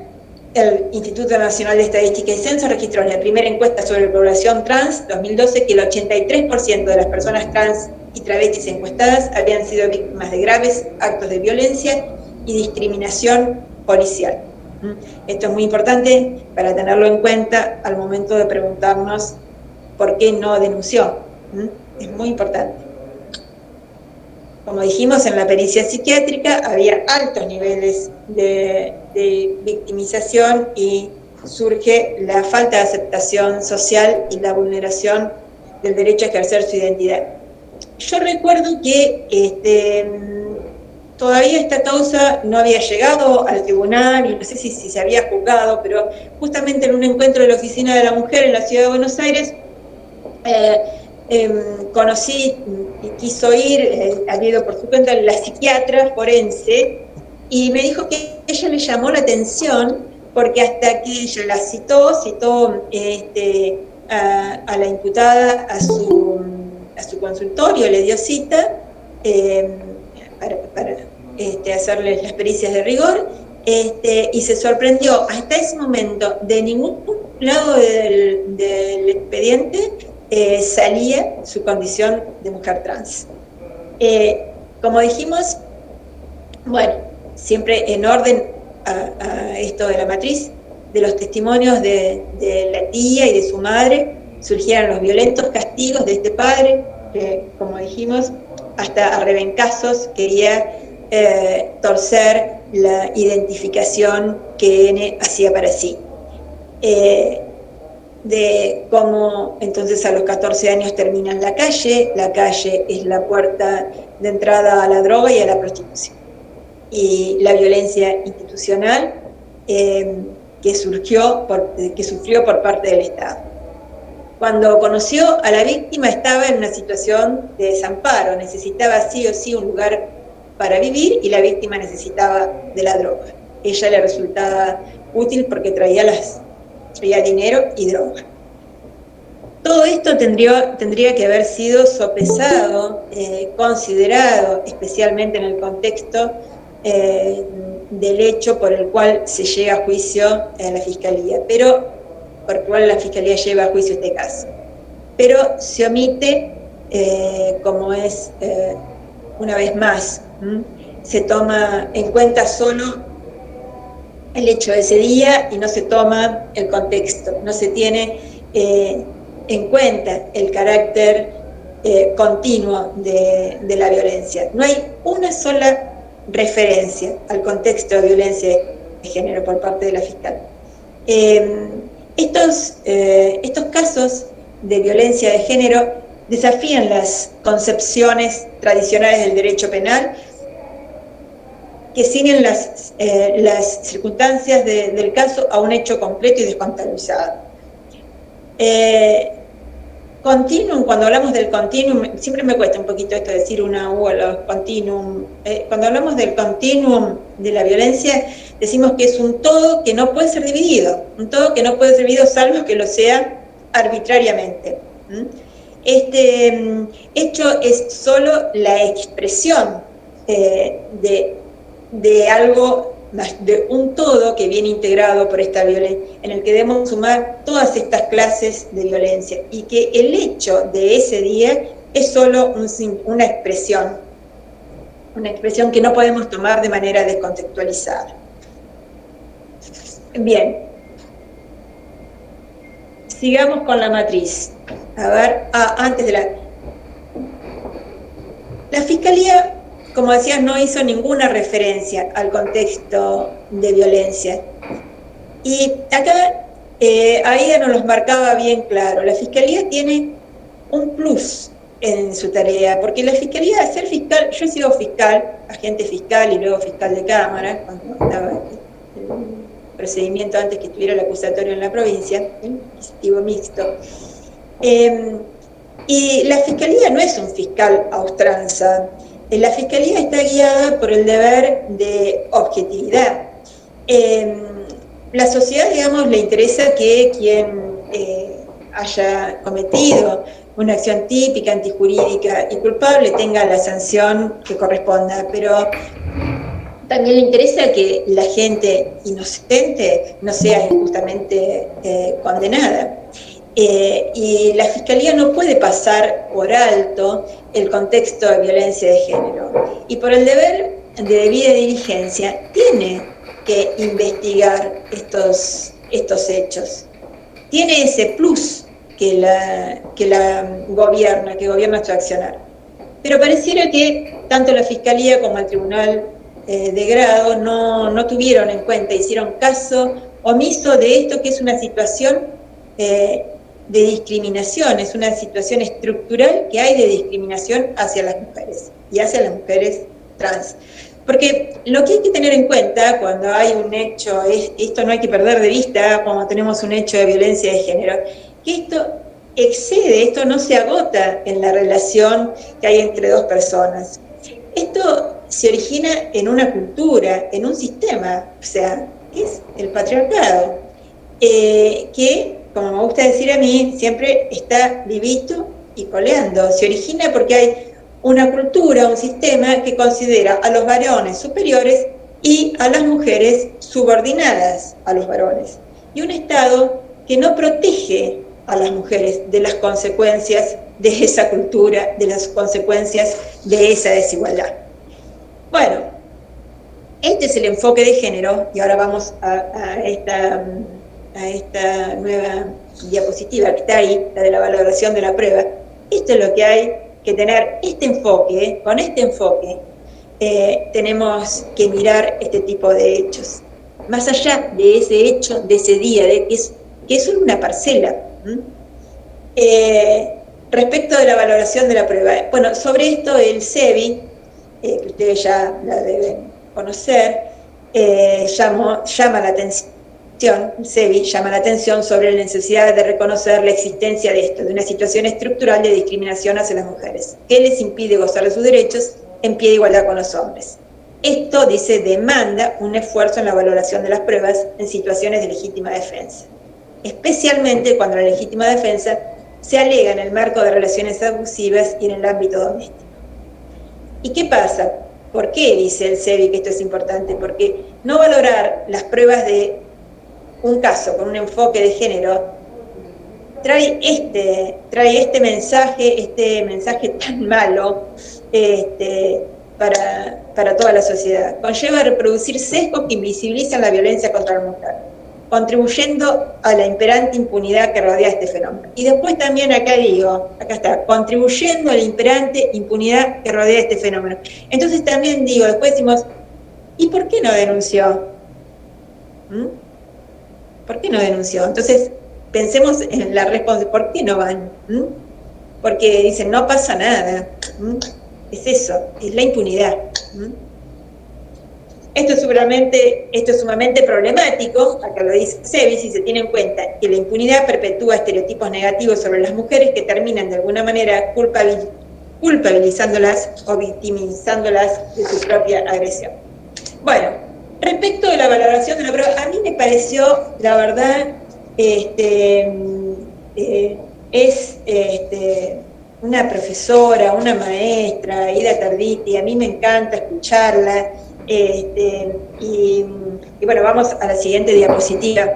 [SPEAKER 2] el Instituto Nacional de Estadística y Censo registró en la primera encuesta sobre población trans 2012 que el 83% de las personas trans y travestis encuestadas habían sido víctimas de graves actos de violencia y discriminación policial. Esto es muy importante para tenerlo en cuenta al momento de preguntarnos por qué no denunció. Es muy importante. Como dijimos, en la pericia psiquiátrica había altos niveles de victimización y surge la falta de aceptación social y la vulneración del derecho a ejercer su identidad. Yo recuerdo que todavía esta causa no había llegado al tribunal y no sé si se había juzgado, pero justamente en un encuentro de la Oficina de la Mujer en la Ciudad de Buenos Aires, conocí y quiso ir, había ido por su cuenta, la psiquiatra forense, y me dijo que a ella le llamó la atención porque hasta que ella la citó a la imputada a su consultorio, le dio cita para hacerle las pericias de rigor, y se sorprendió hasta ese momento de ningún lado del expediente salía su condición de mujer trans. Como dijimos, bueno, siempre en orden a esto de la matriz, de los testimonios de la tía y de su madre, surgieron los violentos castigos de este padre, que, como dijimos, hasta a rebencazos quería torcer la identificación que N hacía para sí. De cómo entonces a los 14 años termina en la calle es la puerta de entrada a la droga y a la prostitución. Y la violencia institucional que sufrió por parte del Estado. Cuando conoció a la víctima estaba en una situación de desamparo, necesitaba sí o sí un lugar para vivir y la víctima necesitaba de la droga. Ella le resultaba útil porque traía dinero y droga. Todo esto tendría que haber sido sopesado, considerado, especialmente en el contexto del hecho por el cual se llega a juicio en la Fiscalía, por el cual la Fiscalía lleva a juicio este caso. Pero se omite, como es, una vez más, se toma en cuenta solo el hecho de ese día y no se toma el contexto, no se tiene en cuenta el carácter continuo de la violencia. No hay una sola referencia al contexto de violencia de género por parte de la fiscal. Estos casos de violencia de género desafían las concepciones tradicionales del derecho penal que siguen las circunstancias del caso a un hecho completo y descontextualizado. Continuum, cuando hablamos del continuum, siempre me cuesta un poquito esto de decir una U a los continuum. Cuando hablamos del continuum de la violencia, decimos que es un todo que no puede ser dividido, salvo que lo sea arbitrariamente. Este hecho es solo la expresión de algo, de un todo que viene integrado por esta violencia, en el que debemos sumar todas estas clases de violencia, y que el hecho de ese día es solo una expresión que no podemos tomar de manera descontextualizada. Bien, sigamos con la matriz. A ver, antes de la Fiscalía, como decías, no hizo ninguna referencia al contexto de violencia. Y acá, Aida nos los marcaba bien claro. La Fiscalía tiene un plus en su tarea, porque la Fiscalía, al ser fiscal, yo he sido fiscal, agente fiscal y luego fiscal de Cámara, cuando estaba el procedimiento antes que estuviera el acusatorio en la provincia, el inquisitivo mixto. Y la Fiscalía no es un fiscal a ultranza. La Fiscalía está guiada por el deber de objetividad. La sociedad, digamos, le interesa que quien haya cometido una acción típica, antijurídica y culpable tenga la sanción que corresponda, pero también le interesa que la gente inocente no sea injustamente condenada. Y la Fiscalía no puede pasar por alto el contexto de violencia de género. Y por el deber de debida diligencia tiene que investigar estos hechos. Tiene ese plus que gobierna su accionar. Pero pareciera que tanto la Fiscalía como el Tribunal de Grado no tuvieron en cuenta, hicieron caso omiso de esto, que es una situación de discriminación, es una situación estructural que hay de discriminación hacia las mujeres y hacia las mujeres trans. Porque lo que hay que tener en cuenta cuando hay un hecho, esto no hay que perder de vista cuando tenemos un hecho de violencia de género, que esto excede, esto no se agota en la relación que hay entre dos personas. Esto se origina en una cultura, en un sistema, o sea, que es el patriarcado, que, como me gusta decir a mí, siempre está vivito y coleando. Se origina porque hay una cultura, un sistema que considera a los varones superiores y a las mujeres subordinadas a los varones. Y un Estado que no protege a las mujeres de las consecuencias de esa cultura, de las consecuencias de esa desigualdad. Bueno, este es el enfoque de género, y ahora vamos a esta nueva diapositiva que está ahí, la de la valoración de la prueba. Esto es lo que hay que tener, este enfoque, con este enfoque tenemos que mirar este tipo de hechos. Más allá de ese hecho, de ese día, que es solo una parcela. Respecto de la valoración de la prueba, bueno, sobre esto el CEBI, que ustedes ya la deben conocer, llama la atención. El CEBI llama la atención sobre la necesidad de reconocer la existencia de esto, de una situación estructural de discriminación hacia las mujeres, que les impide gozar de sus derechos en pie de igualdad con los hombres. Esto, dice, demanda un esfuerzo en la valoración de las pruebas en situaciones de legítima defensa, especialmente cuando la legítima defensa se alega en el marco de relaciones abusivas y en el ámbito doméstico. ¿Y qué pasa? ¿Por qué dice el CEBI que esto es importante? Porque no valorar las pruebas de un caso con un enfoque de género trae este mensaje tan malo para toda la sociedad. Conlleva a reproducir sesgos que invisibilizan la violencia contra la mujer, contribuyendo a la imperante impunidad que rodea este fenómeno. Y después también acá está, contribuyendo a la imperante impunidad que rodea este fenómeno. Entonces también después decimos, ¿y por qué no denunció? ¿Por qué no denunció? Entonces, pensemos en la respuesta, ¿por qué no van? Porque dicen, no pasa nada. Es eso, es la impunidad. Esto es sumamente problemático, acá lo dice CEBI, si se tiene en cuenta que la impunidad perpetúa estereotipos negativos sobre las mujeres que terminan de alguna manera culpabilizándolas o victimizándolas de su propia agresión. Bueno, respecto de la valoración de la prueba, a mí me pareció, la verdad, una profesora, una maestra, Aida Tarditi, a mí me encanta escucharla, y bueno, vamos a la siguiente diapositiva.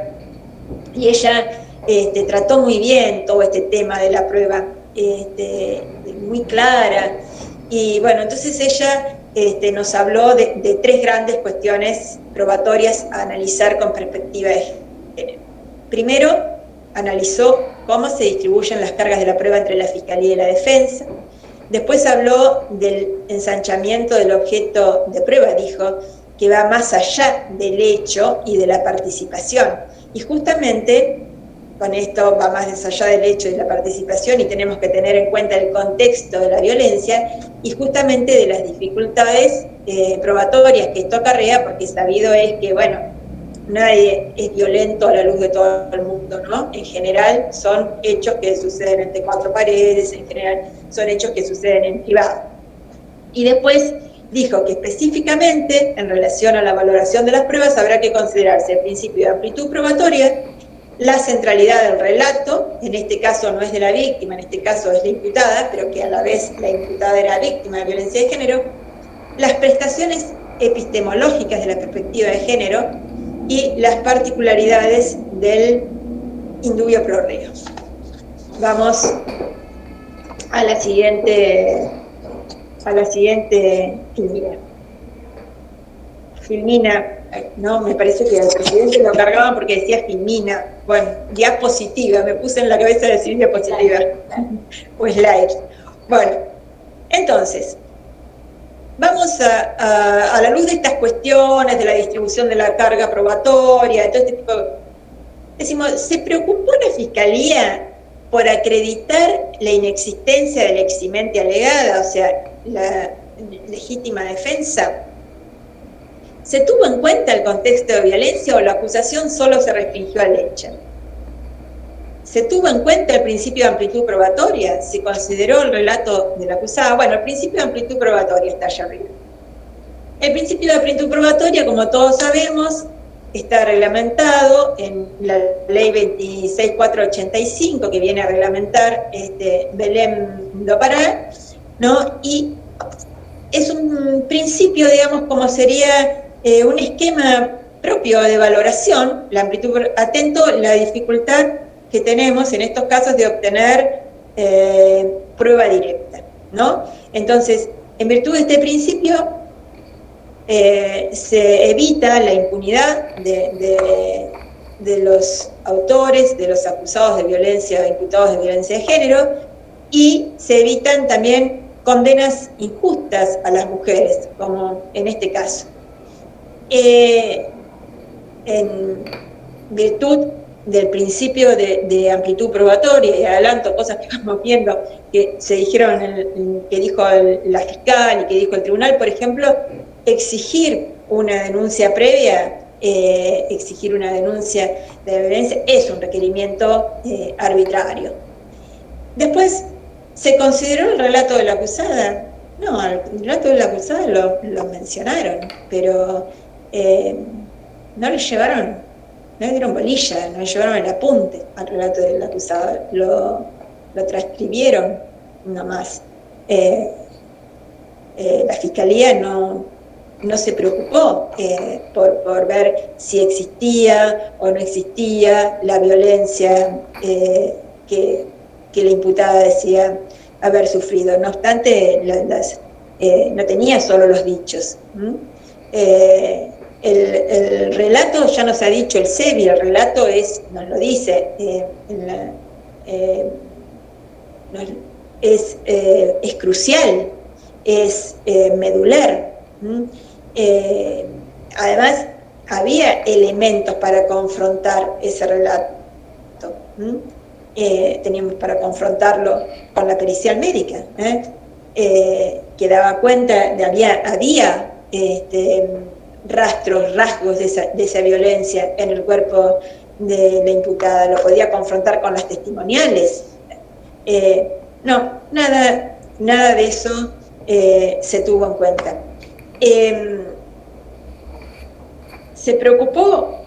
[SPEAKER 2] Y ella trató muy bien todo este tema de la prueba, muy clara, y bueno, entonces ella nos habló de tres grandes cuestiones probatorias a analizar con perspectiva de género. Primero, analizó cómo se distribuyen las cargas de la prueba entre la Fiscalía y la Defensa. Después habló del ensanchamiento del objeto de prueba, dijo que va más allá del hecho y de la participación. Y justamente con esto va más allá del hecho y de la participación, y tenemos que tener en cuenta el contexto de la violencia y justamente de las dificultades probatorias que esto acarrea, porque sabido es que, bueno, nadie es violento a la luz de todo el mundo, ¿no? En general son hechos que suceden entre cuatro paredes, en general son hechos que suceden en privado. Y después dijo que específicamente, en relación a la valoración de las pruebas, habrá que considerarse el principio de amplitud probatoria, la centralidad del relato, en este caso no es de la víctima, en este caso es la imputada, pero que a la vez la imputada era víctima de violencia de género, las prestaciones epistemológicas de la perspectiva de género y las particularidades del indubio pro reo. Vamos a la siguiente filmina. Filmina, no, me parece que al presidente lo cargaban porque decía filmina. Bueno, diapositiva, me puse en la cabeza de decir diapositiva. O slide. Bueno, entonces, vamos a la luz de estas cuestiones, de la distribución de la carga probatoria, de todo este tipo de... Decimos, ¿se preocupó la Fiscalía por acreditar la inexistencia de la eximente alegada, o sea, la legítima defensa? ¿Se tuvo en cuenta el contexto de violencia o la acusación solo se restringió al hecho? ¿Se tuvo en cuenta el principio de amplitud probatoria? ¿Se consideró el relato de la acusada? Bueno, el principio de amplitud probatoria está allá arriba. El principio de amplitud probatoria, como todos sabemos, está reglamentado en la ley 26485, que viene a reglamentar Belém do Pará, ¿no? Y es un principio, digamos, como sería un esquema propio de valoración, la amplitud, atento la dificultad que tenemos en estos casos de obtener prueba directa, ¿no? Entonces, en virtud de este principio, se evita la impunidad de los autores, de los acusados de violencia, imputados de violencia de género, y se evitan también condenas injustas a las mujeres, como en este caso. En virtud del principio de amplitud probatoria, y adelanto cosas que vamos viendo que se dijeron, que dijo la fiscal y que dijo el tribunal, por ejemplo, exigir una denuncia previa, exigir una denuncia de violencia es un requerimiento arbitrario. Después, ¿se consideró el relato de la acusada? No, el relato de la acusada lo mencionaron, pero no le llevaron, no le dieron bolilla, no le llevaron el apunte al relato del acusado, lo transcribieron nomás. La Fiscalía no se preocupó por ver si existía o no existía la violencia que la imputada decía haber sufrido. No obstante, no tenía solo los dichos. El relato ya nos ha dicho el SEBI, el relato nos lo dice, es crucial, es medular. Además, había elementos para confrontar ese relato. Teníamos para confrontarlo con la pericial médica, que daba cuenta de había rasgos de esa violencia en el cuerpo de la imputada, lo podía confrontar con las testimoniales. No, nada de eso se tuvo en cuenta. Se preocupó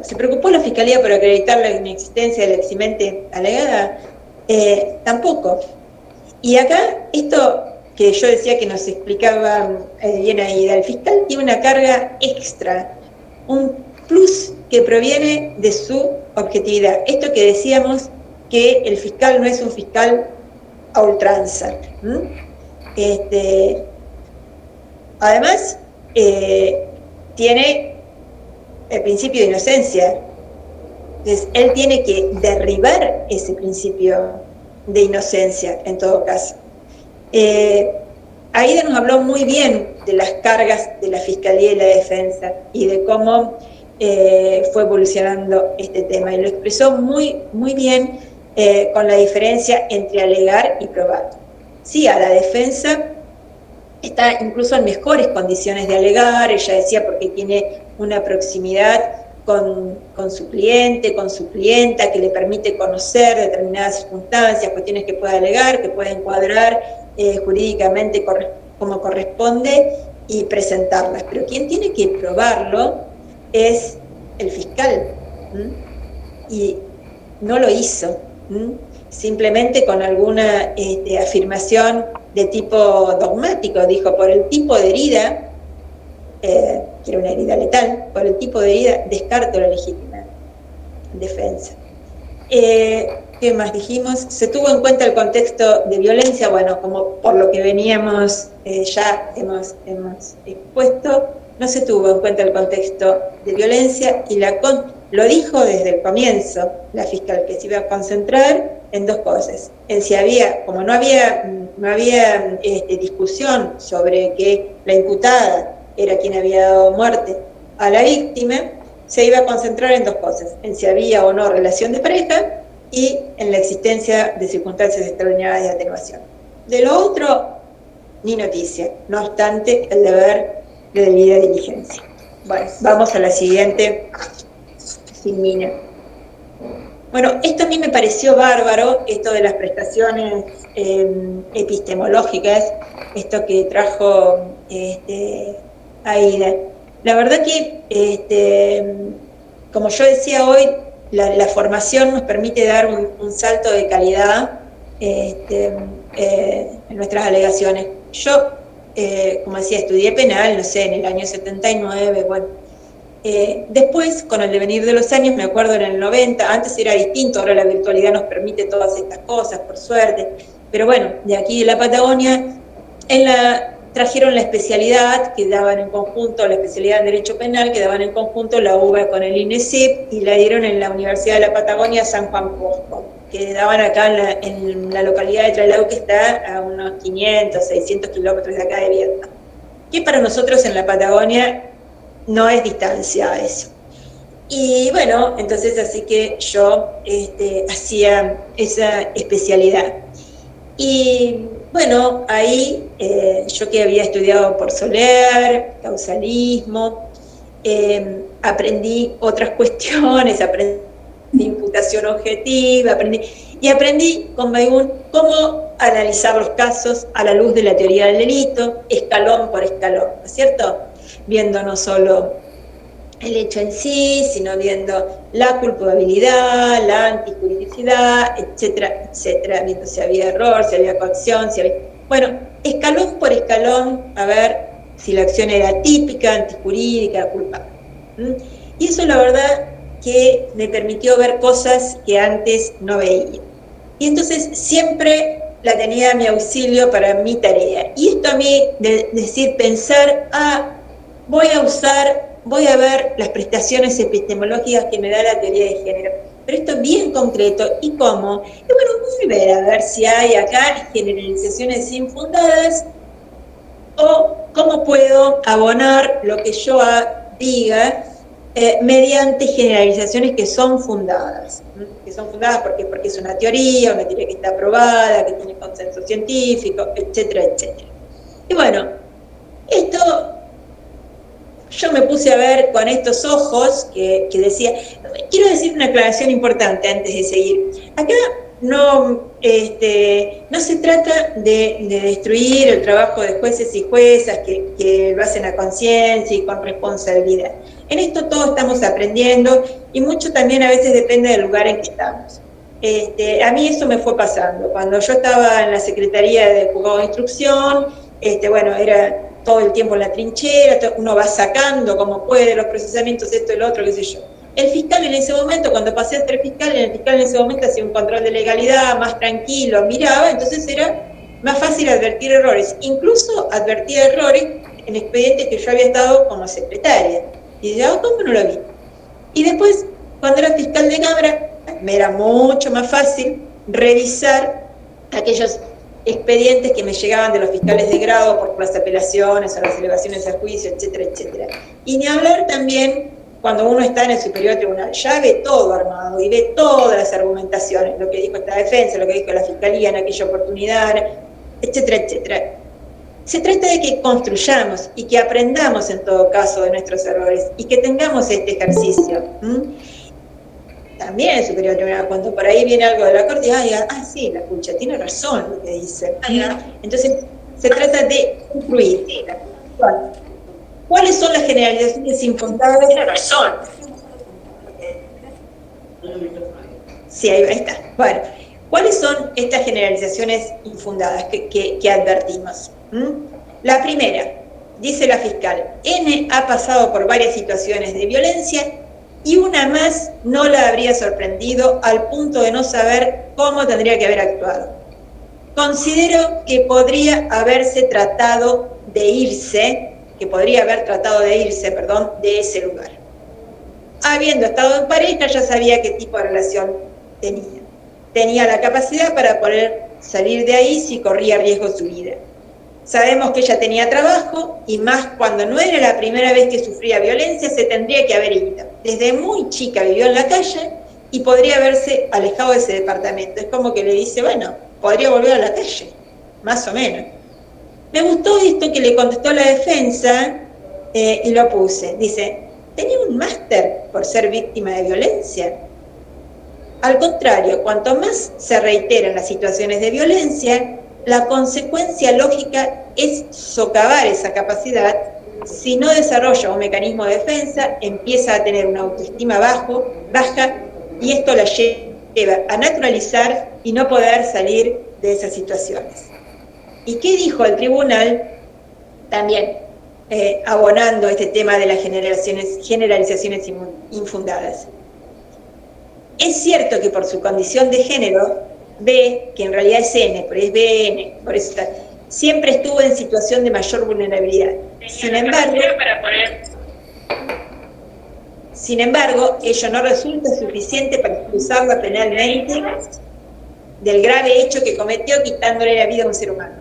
[SPEAKER 2] ¿se preocupó la Fiscalía por acreditar la inexistencia de la eximente alegada? Tampoco. Y acá, esto que yo decía que nos explicaba bien ahí, el fiscal tiene una carga extra, un plus que proviene de su objetividad. Esto que decíamos, que el fiscal no es un fiscal a ultranza. Además, tiene el principio de inocencia, Entonces, él tiene que derribar ese principio de inocencia, en todo caso. Aida nos habló muy bien de las cargas de la Fiscalía y la Defensa y de cómo fue evolucionando este tema, y lo expresó muy, muy bien, con la diferencia entre alegar y probar. Sí, a la defensa está incluso en mejores condiciones de alegar, ella decía, porque tiene una proximidad con su cliente, con su clienta, que le permite conocer determinadas circunstancias, cuestiones que puede alegar, que puede encuadrar jurídicamente como corresponde y presentarlas. Pero quien tiene que probarlo es el fiscal, y no lo hizo, simplemente con alguna afirmación de tipo dogmático, dijo, por el tipo de herida, que era una herida letal, por el tipo de herida descarto la legítima defensa. ¿Qué más dijimos? Se tuvo en cuenta el contexto de violencia, bueno, como por lo que veníamos, ya hemos expuesto, no se tuvo en cuenta el contexto de violencia, y lo dijo desde el comienzo la fiscal, que se iba a concentrar en dos cosas: en si había, como no había discusión sobre que la imputada era quien había dado muerte a la víctima, se iba a concentrar en dos cosas: en si había o no relación de pareja y en la existencia de circunstancias extraordinarias de atenuación. De lo otro, ni noticia, no obstante el deber de debida diligencia. Bueno, vamos a la siguiente, Silmina. Bueno, esto a mí me pareció bárbaro, esto de las prestaciones epistemológicas, esto que trajo Aida. La verdad que, como yo decía hoy, la formación nos permite dar un salto de calidad en nuestras alegaciones. Yo, como decía, estudié penal, no sé, en el año 79, bueno. Después, con el devenir de los años, me acuerdo en el 90, antes era distinto, ahora la virtualidad nos permite todas estas cosas, por suerte, pero bueno, de aquí de la Patagonia, trajeron la especialidad que daban en conjunto, la especialidad en Derecho Penal, que daban en conjunto la UBA con el INESIP, y la dieron en la Universidad de la Patagonia San Juan Bosco, que daban acá en la localidad de Trelew, que está a unos 500, 600 kilómetros de acá de Vietnam, que para nosotros en la Patagonia no es distancia eso. Y bueno, entonces así que yo hacía esa especialidad. Y bueno, ahí yo que había estudiado por Soler, causalismo, aprendí otras cuestiones, aprendí imputación objetiva, aprendí con Bayún cómo analizar los casos a la luz de la teoría del delito, escalón por escalón, ¿no es cierto? Viendo no solo el hecho en sí, sino viendo la culpabilidad, la antijuridicidad, etcétera, etcétera, viendo si había error, si había coacción, bueno, escalón por escalón, a ver si la acción era típica, antijurídica, culpable. Y eso la verdad que me permitió ver cosas que antes no veía. Y entonces siempre la tenía a mi auxilio para mi tarea. Y esto a mí, pensar, voy a ver las prestaciones epistemológicas que me da la teoría de género. Pero esto es bien concreto. ¿Y cómo? Y bueno, volver a ver si hay acá generalizaciones infundadas, o cómo puedo abonar lo que yo diga mediante generalizaciones que son fundadas. Que son fundadas porque es una teoría que está aprobada, que tiene consenso científico, etcétera, etcétera. Y bueno, esto yo me puse a ver con estos ojos que decía. Quiero decir una aclaración importante antes de seguir. Acá no se trata de destruir el trabajo de jueces y juezas que lo hacen a conciencia y con responsabilidad. En esto todos estamos aprendiendo, y mucho también a veces depende del lugar en que estamos. A mí eso me fue pasando. Cuando yo estaba en la Secretaría de Juzgado de Instrucción, bueno, era todo el tiempo en la trinchera, uno va sacando como puede los procesamientos, esto y lo otro, qué sé yo. El fiscal en ese momento, cuando pasé a ser fiscal, el fiscal en ese momento hacía un control de legalidad más tranquilo, miraba, entonces era más fácil advertir errores. Incluso advertía errores en expedientes que yo había estado como secretaria. Y decía, ¿cómo no lo vi? Y después Cuando era fiscal de Cámara, me era mucho más fácil revisar aquellos expedientes que me llegaban de los fiscales de grado por las apelaciones o las elevaciones al juicio, etcétera, etcétera. Y ni hablar también cuando uno está en el superior tribunal, ya ve todo armado y ve todas las argumentaciones, lo que dijo esta defensa, lo que dijo la fiscalía en aquella oportunidad, etcétera, etcétera. Se trata de que construyamos y que aprendamos en todo caso de nuestros errores y que tengamos este ejercicio. También el superior tribunal, cuando por ahí viene algo de la corte, sí, la pucha, tiene razón lo que dice. Entonces, se trata de construir. ¿Cuáles son las generalizaciones infundadas? Tiene razón. Sí, ahí está. Bueno, ¿cuáles son estas generalizaciones infundadas que advertimos? La primera, dice la fiscal, N ha pasado por varias situaciones de violencia y una más no la habría sorprendido al punto de no saber cómo tendría que haber actuado. Considero que podría haberse tratado de irse, de ese lugar. Habiendo estado en pareja, ya sabía qué tipo de relación tenía. Tenía la capacidad para poder salir de ahí si corría riesgo su vida. Sabemos que ella tenía trabajo y más cuando no era la primera vez que sufría violencia, se tendría que haber ido. Desde muy chica vivió en la calle y podría haberse alejado de ese departamento. Es como que le dice, bueno, podría volver a la calle, más o menos. Me gustó esto que le contestó la defensa y lo puse. Dice, ¿tenía un máster por ser víctima de violencia? Al contrario, cuanto más se reiteran las situaciones de violencia, la consecuencia lógica es socavar esa capacidad. Si no desarrolla un mecanismo de defensa, empieza a tener una autoestima baja y esto la lleva a naturalizar y no poder salir de esas situaciones. ¿Y qué dijo el tribunal? También abonando este tema de las generalizaciones infundadas. Es cierto que por su condición de género, B, que en realidad es N, pero es BN, por eso está, siempre estuvo en situación de mayor vulnerabilidad. Sin embargo, ello no resulta suficiente para expulsarla penalmente del grave hecho que cometió quitándole la vida a un ser humano.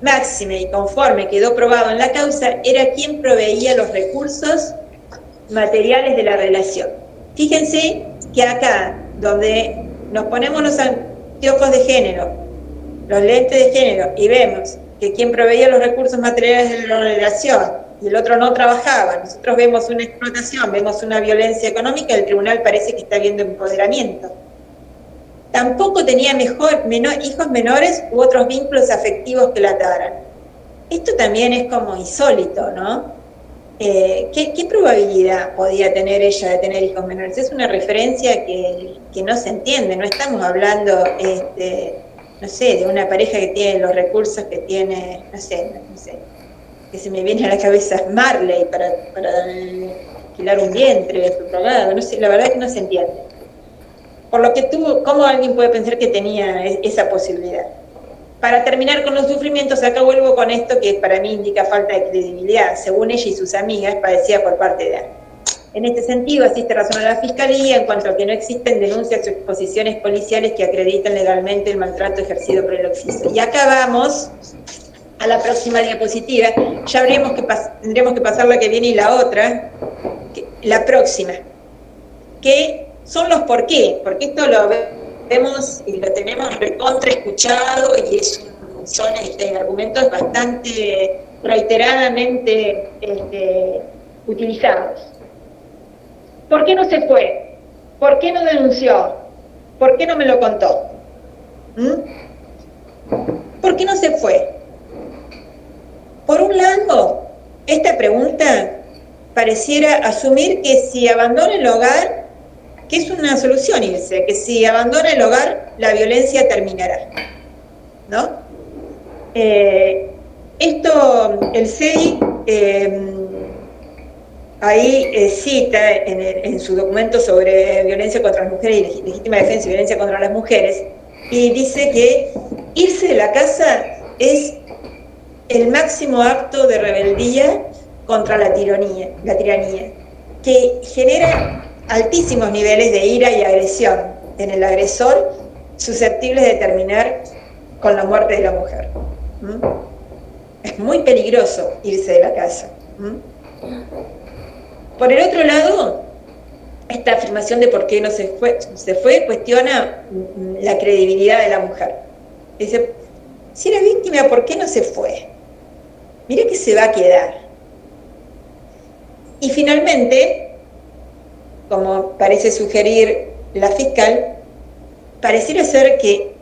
[SPEAKER 2] Máxime y conforme quedó probado en la causa, era quien proveía los recursos materiales de la relación. Fíjense que acá, donde nos ponemos los anteojos de género, los lentes de género, y vemos que quien proveía los recursos materiales de la relación y el otro no trabajaba, nosotros vemos una explotación, vemos una violencia económica, el tribunal parece que está viendo empoderamiento. Tampoco tenía hijos menores u otros vínculos afectivos que la ataran. Esto también es como insólito, ¿no? ¿Qué probabilidad podía tener ella de tener hijos menores? Es una referencia que no se entiende, no estamos hablando, no sé, de una pareja que tiene los recursos que tiene, no sé, que se me viene a la cabeza Marley para alquilar un vientre subrogado, no sé, la verdad es que no se entiende. Por lo que ¿cómo alguien puede pensar que tenía esa posibilidad? Para terminar con los sufrimientos, acá vuelvo con esto que para mí indica falta de credibilidad. Según ella y sus amigas, padecía por parte de él. En este sentido, asiste razón a la Fiscalía en cuanto a que no existen denuncias o exposiciones policiales que acrediten legalmente el maltrato ejercido por el oficio. Y acá vamos a la próxima diapositiva. Ya tendremos que pasar la que viene y la otra, la próxima, que son los por qué, porque esto lo vemos y lo tenemos recontra escuchado y son argumentos bastante reiteradamente utilizados. ¿Por qué no se fue? ¿Por qué no denunció? ¿Por qué no me lo contó? ¿Por qué no se fue? Por un lado, esta pregunta pareciera asumir que si abandona el hogar, que es una solución irse, que si abandona el hogar, la violencia terminará, ¿no? Esto, el CEI, ahí cita en su documento sobre violencia contra las mujeres y legítima defensa y violencia contra las mujeres, y dice que irse de la casa es el máximo acto de rebeldía contra la tiranía, que genera altísimos niveles de ira y agresión en el agresor, susceptibles de terminar con la muerte de la mujer. Es muy peligroso irse de la casa. Por el otro lado, esta afirmación de por qué no se fue cuestiona la credibilidad de la mujer. Dice, si era víctima, ¿por qué no se fue? Mira que se va a quedar. Y finalmente, como parece sugerir la fiscal, pareciera ser que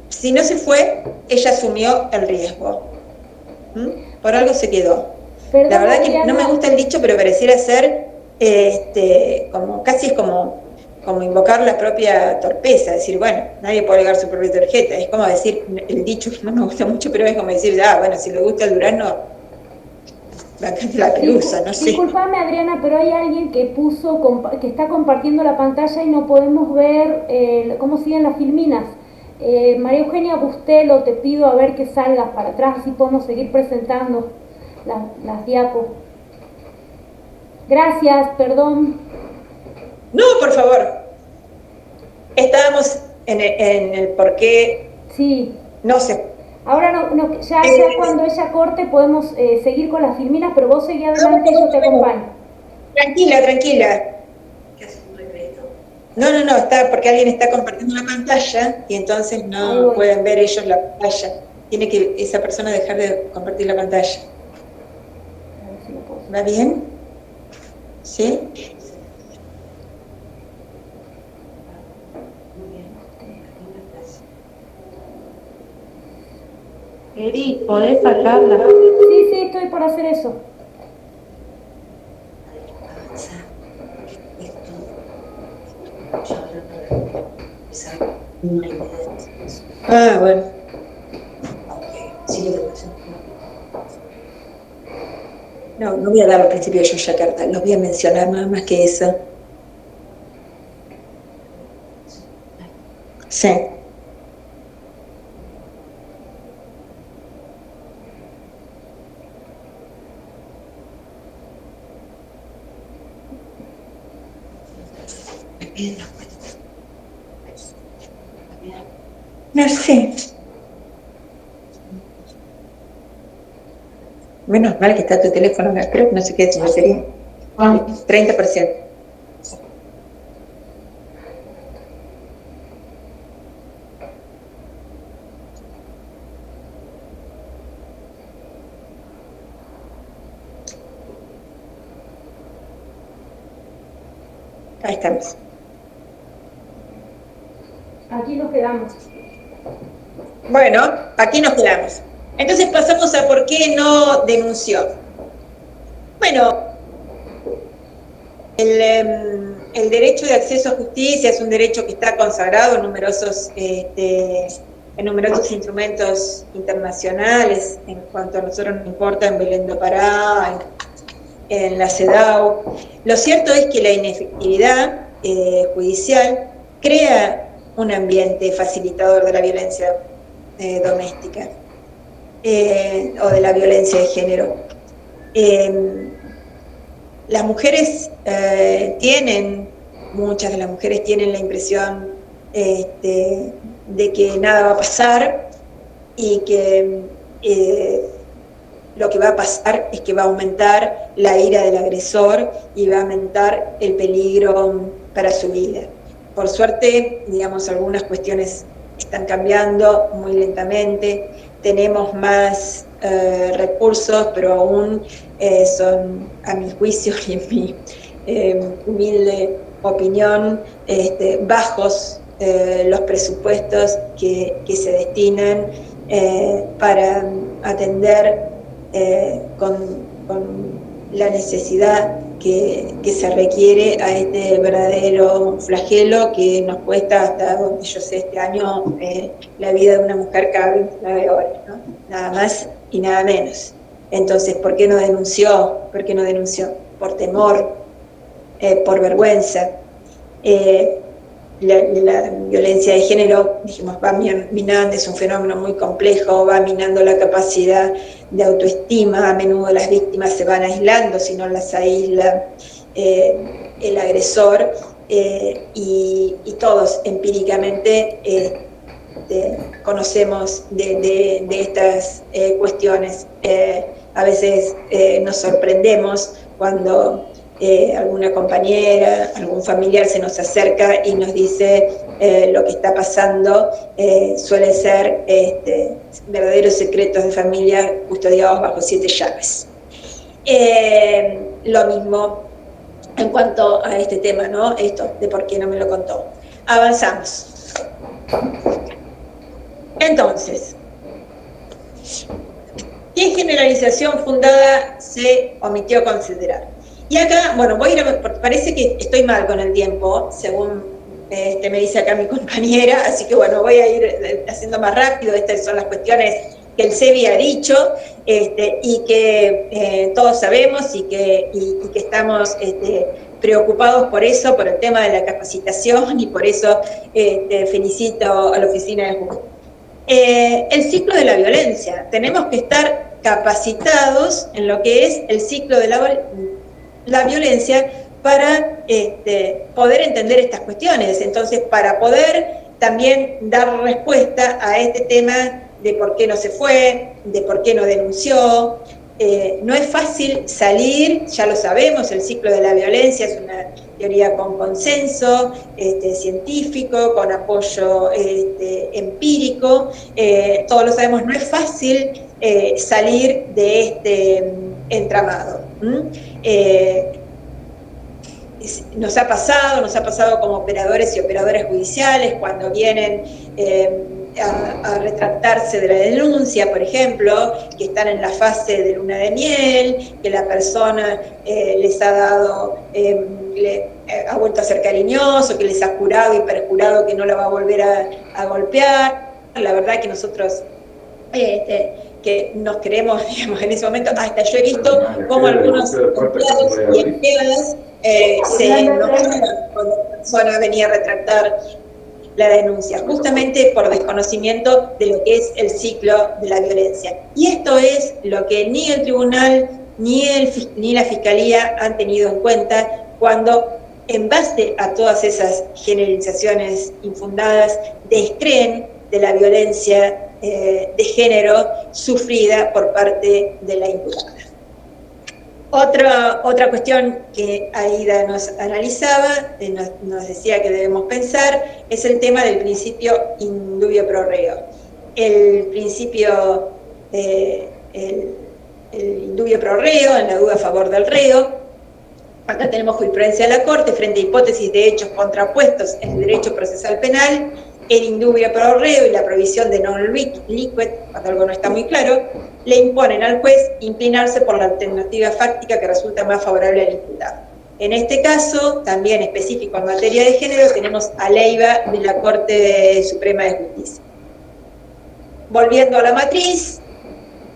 [SPEAKER 2] si no se fue, ella asumió el riesgo. Por algo se quedó.
[SPEAKER 1] Perdón,
[SPEAKER 2] la verdad que
[SPEAKER 1] Adriana,
[SPEAKER 2] no me gusta el dicho, pero pareciera ser casi es como invocar la propia torpeza, decir, bueno, nadie puede alegar su propia tarjeta. Es como decir, el dicho que no me gusta mucho, pero es como decir, bueno, si le gusta el durazno, la pelusa, no sé.
[SPEAKER 1] Disculpame, Adriana, pero hay alguien que que está compartiendo la pantalla y no podemos ver cómo siguen las filminas. María Eugenia Bustelo, te pido a ver que salgas para atrás, así podemos seguir presentando las diapos. Gracias, perdón.
[SPEAKER 2] No, por favor. Estábamos en el por qué.
[SPEAKER 1] Sí.
[SPEAKER 2] No sé.
[SPEAKER 1] Ahora ya cuando ella corte podemos seguir con las filminas, pero vos seguí adelante y yo te acompaño.
[SPEAKER 2] Tranquila. No, está porque alguien está compartiendo la pantalla y entonces no pueden ver ellos la pantalla. Tiene que esa persona dejar de compartir la pantalla. ¿Va bien? ¿Sí?
[SPEAKER 4] Eri, ¿podés sacarla?
[SPEAKER 1] Sí, estoy por hacer eso.
[SPEAKER 2] Bueno. No voy a dar al principio de Yogyakarta, los voy a mencionar nada más que eso. Sí. No sé. Menos mal que está tu teléfono, creo que no sé qué es, sería 30%. Ahí estamos.
[SPEAKER 1] Aquí nos quedamos.
[SPEAKER 2] Bueno, aquí nos quedamos. Entonces pasamos a por qué no denunció. Bueno, el derecho de acceso a justicia es un derecho que está consagrado en numerosos instrumentos internacionales. En cuanto a nosotros nos importa, en Belén do Pará, en la CEDAW. Lo cierto es que la inefectividad judicial crea un ambiente facilitador de la violencia doméstica o de la violencia de género. Las mujeres muchas de las mujeres tienen la impresión de que nada va a pasar y que lo que va a pasar es que va a aumentar la ira del agresor y va a aumentar el peligro para su vida. Por suerte, digamos, algunas cuestiones están cambiando muy lentamente, tenemos más recursos, pero aún son, a mi juicio y en mi humilde opinión, bajos los presupuestos que se destinan para atender con la necesidad que se requiere a este verdadero flagelo que nos cuesta, hasta donde yo sé, este año la vida de una mujer cada 29 horas, ¿no? Nada más y nada menos. Entonces, ¿por qué no denunció? ¿Por qué no denunció? Por temor, por vergüenza. La violencia de género, dijimos, va minando, es un fenómeno muy complejo, va minando la capacidad de autoestima, a menudo las víctimas se van aislando si no las aísla el agresor, y todos empíricamente conocemos de estas cuestiones. A veces nos sorprendemos cuando alguna compañera, algún familiar se nos acerca y nos dice lo que está pasando. Suele ser verdaderos secretos de familia custodiados bajo 7 llaves. Lo mismo en cuanto a este tema, ¿no? Esto de por qué no me lo contó. Avanzamos. Entonces, ¿qué generalización fundada se omitió considerar? Y acá, bueno, voy a ir porque parece que estoy mal con el tiempo, según me dice acá mi compañera, así que bueno, voy a ir haciendo más rápido. Estas son las cuestiones que el CEBI ha dicho, y que todos sabemos y que estamos preocupados por eso, por el tema de la capacitación, y por eso felicito a la oficina de justicia. El ciclo de la violencia. Tenemos que estar capacitados en lo que es el ciclo de la violencia para poder entender estas cuestiones. Entonces, para poder también dar respuesta a este tema de por qué no se fue, de por qué no denunció. No es fácil salir, ya lo sabemos, el ciclo de la violencia es una teoría con consenso científico, con apoyo empírico, todos lo sabemos, no es fácil salir de este entramado. Nos ha pasado como operadores y operadoras judiciales cuando vienen a retractarse de la denuncia, por ejemplo, que están en la fase de luna de miel, que la persona les ha dado, ha vuelto a ser cariñoso, que les ha jurado y perjurado que no la va a volver a golpear. La verdad que nosotros que nos creemos, digamos, en ese momento, hasta yo he visto cómo algunos empleados y empleadas se enojaron cuando la persona venía a retractar la denuncia, justamente por desconocimiento de lo que es el ciclo de la violencia. Y esto es lo que ni el tribunal ni la fiscalía han tenido en cuenta cuando, en base a todas esas generalizaciones infundadas, descreen de la violencia de género sufrida por parte de la imputada. Otra cuestión que Aida nos analizaba, nos decía que debemos pensar, es el tema del principio in dubio pro reo. El principio, el in dubio pro reo, en la duda a favor del reo. Acá tenemos jurisprudencia de la Corte frente a hipótesis de hechos contrapuestos en el derecho procesal penal, el in dubio pro reo y la prohibición de non liquid, cuando algo no está muy claro, le imponen al juez inclinarse por la alternativa fáctica que resulta más favorable al imputado. En este caso, también específico en materia de género, tenemos a Leiva de la Corte Suprema de Justicia. Volviendo a la matriz,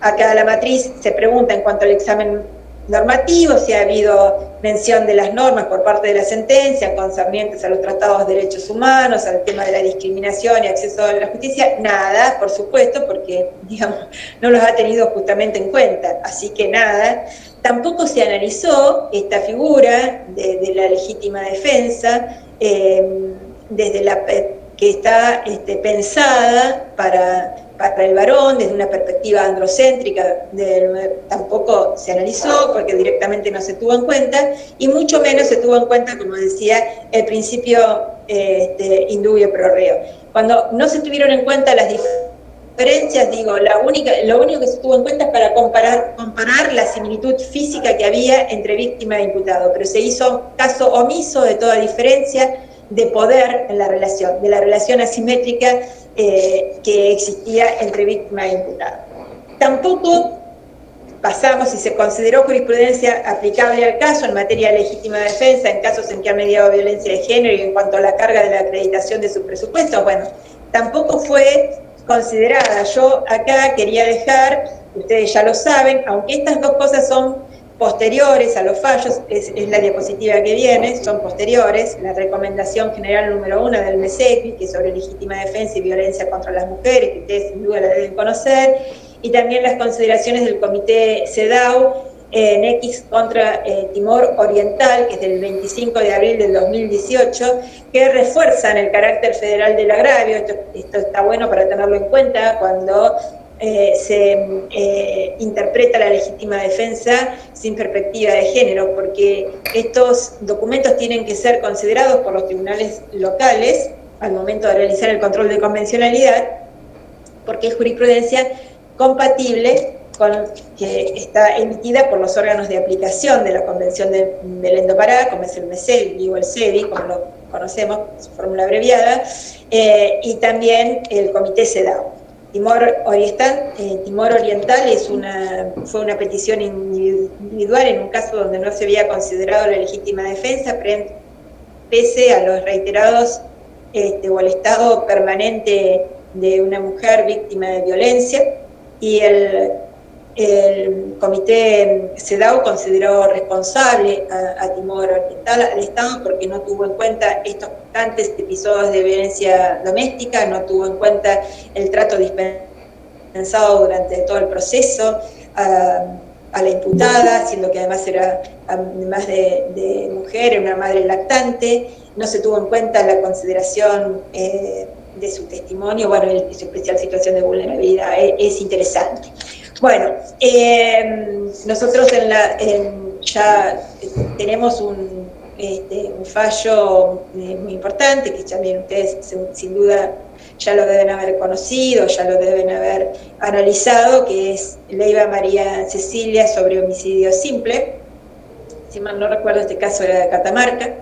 [SPEAKER 2] acá la matriz se pregunta en cuanto al examen normativo, si ha habido mención de las normas por parte de la sentencia concernientes a los tratados de derechos humanos, al tema de la discriminación y acceso a la justicia. Nada, por supuesto, porque, digamos, no los ha tenido justamente en cuenta, así que nada. Tampoco se analizó esta figura de la legítima defensa, desde la que está pensada para el varón, desde una perspectiva androcéntrica, tampoco se analizó porque directamente no se tuvo en cuenta, y mucho menos se tuvo en cuenta, como decía, el principio in dubio pro reo. Cuando no se tuvieron en cuenta las diferencias, digo, lo único que se tuvo en cuenta es para comparar la similitud física que había entre víctima e imputado, pero se hizo caso omiso de toda diferencia de poder en la relación, de la relación asimétrica que existía entre víctima e imputado. Tampoco pasamos y se consideró jurisprudencia aplicable al caso en materia de legítima defensa en casos en que ha mediado violencia de género y en cuanto a la carga de la acreditación de sus presupuestos. Bueno, tampoco fue considerada. Yo acá quería dejar, ustedes ya lo saben, aunque estas dos cosas son posteriores a los fallos, es la diapositiva que viene, son posteriores, la recomendación general número 1 del MESECVI, que es sobre legítima defensa y violencia contra las mujeres, que ustedes sin duda la deben conocer, y también las consideraciones del comité CEDAW, en X contra Timor Oriental, que es del 25 de abril del 2018, que refuerzan el carácter federal del agravio. Esto está bueno para tenerlo en cuenta cuando se interpreta la legítima defensa sin perspectiva de género, porque estos documentos tienen que ser considerados por los tribunales locales al momento de realizar el control de convencionalidad, porque es jurisprudencia compatible con que está emitida por los órganos de aplicación de la Convención de Belén do Pará, como es el MECEDI o el CEDI, como lo conocemos, su fórmula abreviada, y también el Comité CEDAW. Timor Oriental fue una petición individual en un caso donde no se había considerado la legítima defensa, pese a los reiterados o al estado permanente de una mujer víctima de violencia, y el Comité CEDAW consideró responsable a Timor Oriental, al Estado, porque no tuvo en cuenta estos constantes episodios de violencia doméstica, no tuvo en cuenta el trato dispensado durante todo el proceso a la imputada, siendo que además era, además de mujer, era una madre lactante. No se tuvo en cuenta la consideración de su testimonio, bueno, y su especial situación de vulnerabilidad. Es interesante. Bueno, nosotros ya tenemos un fallo muy importante, que también ustedes sin duda ya lo deben haber conocido, ya lo deben haber analizado, que es Leiva María Cecilia sobre homicidio simple. Si mal no recuerdo, este caso era de Catamarca,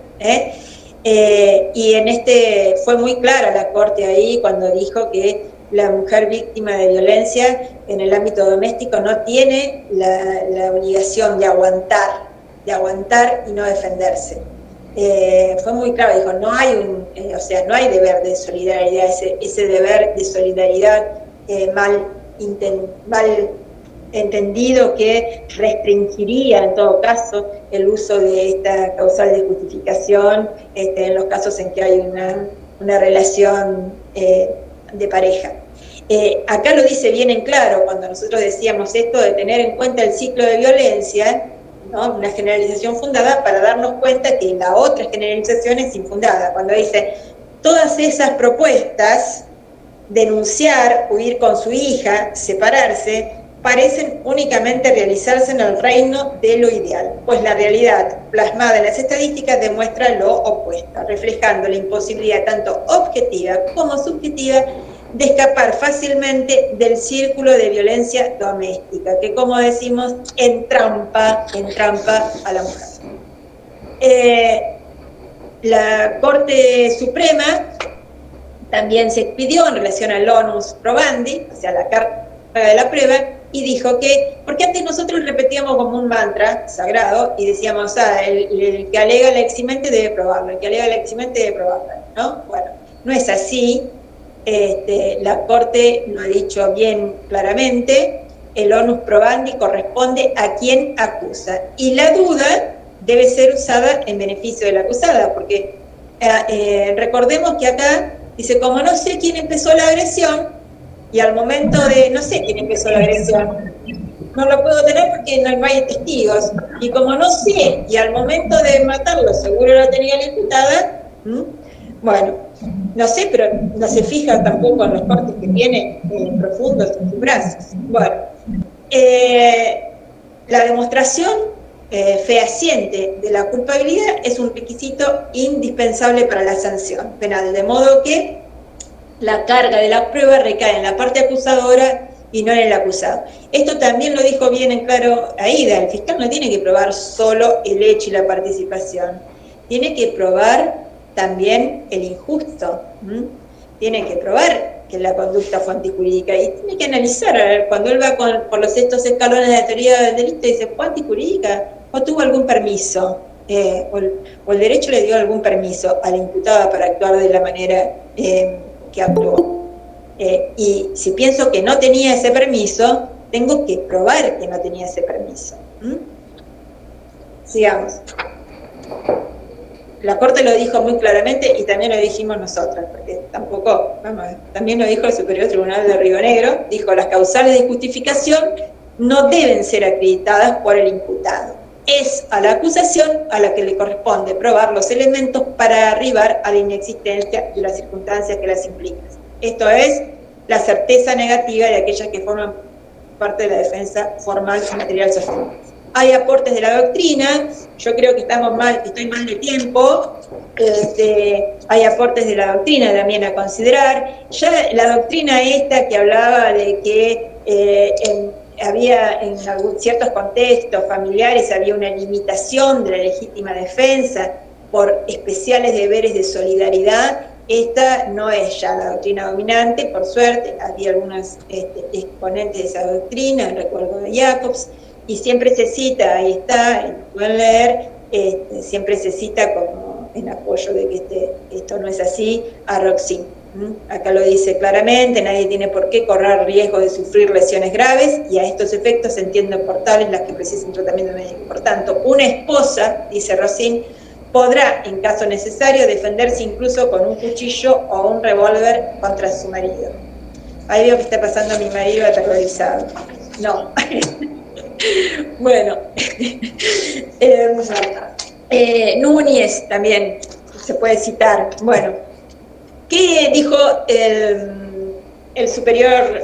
[SPEAKER 2] y fue muy clara la Corte ahí cuando dijo que la mujer víctima de violencia en el ámbito doméstico no tiene la obligación de aguantar y no defenderse. Fue muy claro, dijo, no hay no hay deber de solidaridad, ese deber de solidaridad mal entendido, que restringiría en todo caso el uso de esta causal de justificación en los casos en que hay una relación de pareja. Acá lo dice bien en claro cuando nosotros decíamos esto de tener en cuenta el ciclo de violencia, ¿no? Una generalización fundada, para darnos cuenta que la otra generalización es infundada, cuando dice todas esas propuestas, denunciar, huir con su hija, separarse, parecen únicamente realizarse en el reino de lo ideal, pues la realidad plasmada en las estadísticas demuestra lo opuesto, reflejando la imposibilidad tanto objetiva como subjetiva de escapar fácilmente del círculo de violencia doméstica, que, como decimos, entrampa a la mujer. La Corte Suprema también se expidió en relación al onus probandi, o sea, la carga de la prueba, y dijo que, porque antes nosotros repetíamos como un mantra sagrado y decíamos, el que alega la eximente debe probarlo, el que alega la eximente debe probarlo, ¿no? Bueno, no es así. La Corte lo ha dicho bien claramente, el onus probandi corresponde a quien acusa, y la duda debe ser usada en beneficio de la acusada, porque recordemos que acá dice, como no sé quién empezó la agresión, y al momento de no sé quién empezó la agresión, no lo puedo tener porque no hay testigos, y como no sé, y al momento de matarlo seguro lo tenía la imputada, bueno, no sé, pero no se fija tampoco en los cortes que tiene profundos en sus brazos. Bueno, la demostración fehaciente de la culpabilidad es un requisito indispensable para la sanción penal, de modo que la carga de la prueba recae en la parte acusadora y no en el acusado. Esto también lo dijo bien en claro Aida, el fiscal no tiene que probar solo el hecho y la participación, tiene que probar también el injusto, tiene que probar que la conducta fue antijurídica y tiene que analizar, a ver, cuando él va por estos escalones de la teoría del delito, dice, ¿fue antijurídica o tuvo algún permiso? O el derecho le dio algún permiso a la imputada para actuar de la manera que actuó. Y si pienso que no tenía ese permiso, tengo que probar que no tenía ese permiso. Sigamos. La Corte lo dijo muy claramente y también lo dijimos nosotras, porque tampoco, también lo dijo el Superior Tribunal de Río Negro, dijo las causales de justificación no deben ser acreditadas por el imputado. Es a la acusación a la que le corresponde probar los elementos para arribar a la inexistencia de las circunstancias que las implican. Esto es la certeza negativa de aquellas que forman parte de la defensa formal y material sostenida. Hay aportes de la doctrina, yo creo que estoy mal de tiempo, hay aportes de la doctrina también a considerar. Ya la doctrina esta que hablaba de que había en ciertos contextos familiares había una limitación de la legítima defensa por especiales deberes de solidaridad, esta no es ya la doctrina dominante, por suerte, había algunos exponentes de esa doctrina, recuerdo de Jacobs, y siempre se cita, ahí está, lo pueden leer, siempre se cita como en apoyo de que esto no es así, a Roxin. Acá lo dice claramente, nadie tiene por qué correr riesgo de sufrir lesiones graves y a estos efectos se entienden por tales las que precisan tratamiento médico. Por tanto, una esposa, dice Roxin, podrá, en caso necesario, defenderse incluso con un cuchillo o un revólver contra su marido. Ahí veo que está pasando a mi marido aterrorizado. No. Bueno. Núñez también se puede citar. Bueno. ¿Qué dijo el Superior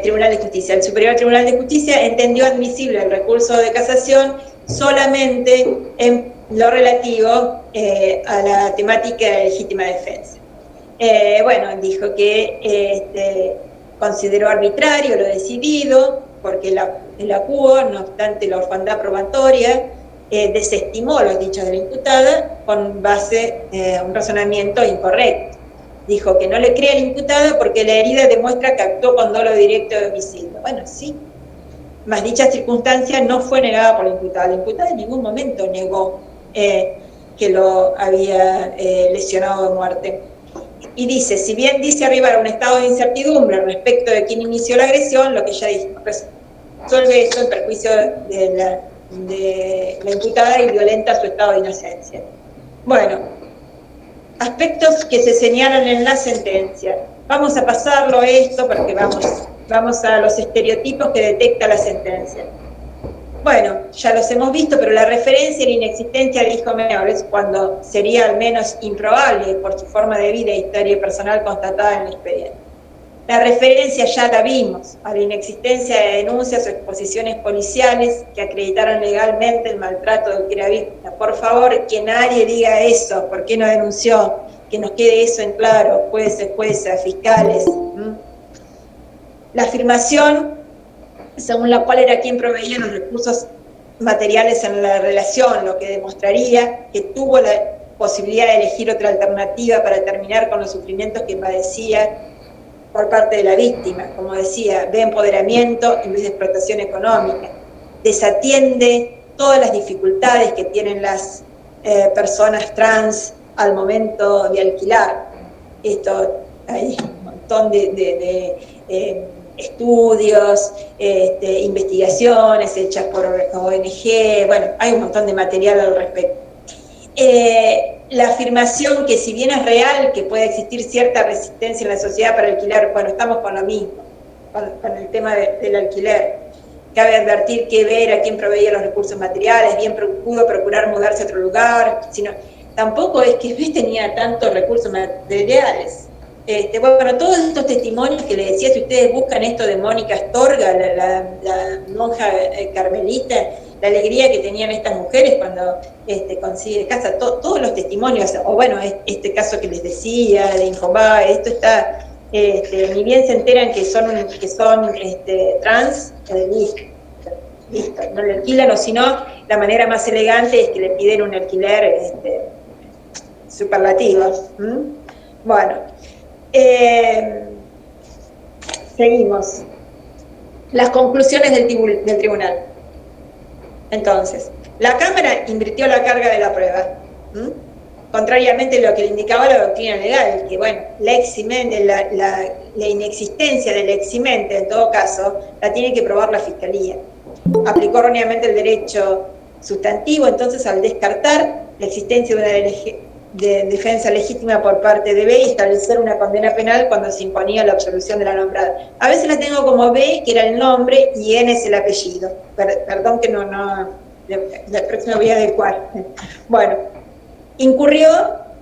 [SPEAKER 2] Tribunal de Justicia? El Superior Tribunal de Justicia entendió admisible el recurso de casación solamente en lo relativo a la temática de legítima defensa. Bueno, dijo que consideró arbitrario lo decidido, porque el acuo, no obstante la orfandad probatoria, desestimó los dichos de la imputada con base a un razonamiento incorrecto. Dijo que no le cree al imputado porque la herida demuestra que actuó con dolo directo de homicidio. Bueno, sí, mas dicha circunstancia no fue negada por la imputada. La imputada en ningún momento negó que lo había lesionado de muerte. Y dice, si bien dice arribar a un estado de incertidumbre respecto de quién inició la agresión, lo que ya dijo, resuelve eso en perjuicio de la imputada y violenta su estado de inocencia. Bueno, aspectos que se señalan en la sentencia. Vamos a pasarlo esto porque vamos a los estereotipos que detecta la sentencia. Bueno, ya los hemos visto, pero la referencia a la inexistencia del hijo menor es cuando sería al menos improbable por su forma de vida e historia personal constatada en el expediente. La referencia ya la vimos, a la inexistencia de denuncias o exposiciones policiales que acreditaron legalmente el maltrato del que era víctima. Por favor, que nadie diga eso, ¿por qué no denunció? Que nos quede eso en claro, jueces, juezas, fiscales. La afirmación según la cual era quien proveía los recursos materiales en la relación, lo que demostraría que tuvo la posibilidad de elegir otra alternativa para terminar con los sufrimientos que padecía por parte de la víctima. Como decía, ve empoderamiento en vez de explotación económica, desatiende todas las dificultades que tienen las personas trans al momento de alquilar. Esto, hay un montón de estudios, investigaciones hechas por ONG, bueno, hay un montón de material al respecto. La afirmación que si bien es real que puede existir cierta resistencia en la sociedad para alquilar, bueno, estamos con lo mismo, con el tema del alquiler. Cabe advertir que ver a quien proveía los recursos materiales, bien pudo procurar mudarse a otro lugar, sino tampoco es que tenía tantos recursos materiales. Bueno, todos estos testimonios que les decía, si ustedes buscan esto de Mónica Astorga, la monja carmelita, la alegría que tenían estas mujeres cuando consigue casa, todos los testimonios, o bueno, este caso que les decía, de Infobae, esto está, ni bien se enteran que son trans, listo, no le alquilan, o si no, la manera más elegante es que le piden un alquiler superlativo. Bueno. Seguimos. Las conclusiones del tribunal. Entonces, la Cámara invirtió la carga de la prueba, contrariamente a lo que le indicaba la doctrina legal, que bueno, la inexistencia del eximente, en todo caso, la tiene que probar la Fiscalía. Aplicó erróneamente el derecho sustantivo, entonces al descartar la existencia de de defensa legítima por parte de B y establecer una condena penal cuando se imponía la absolución de la nombrada. A veces la tengo como B, que era el nombre, y N es el apellido. Perdón que la próxima voy a adecuar. Bueno, incurrió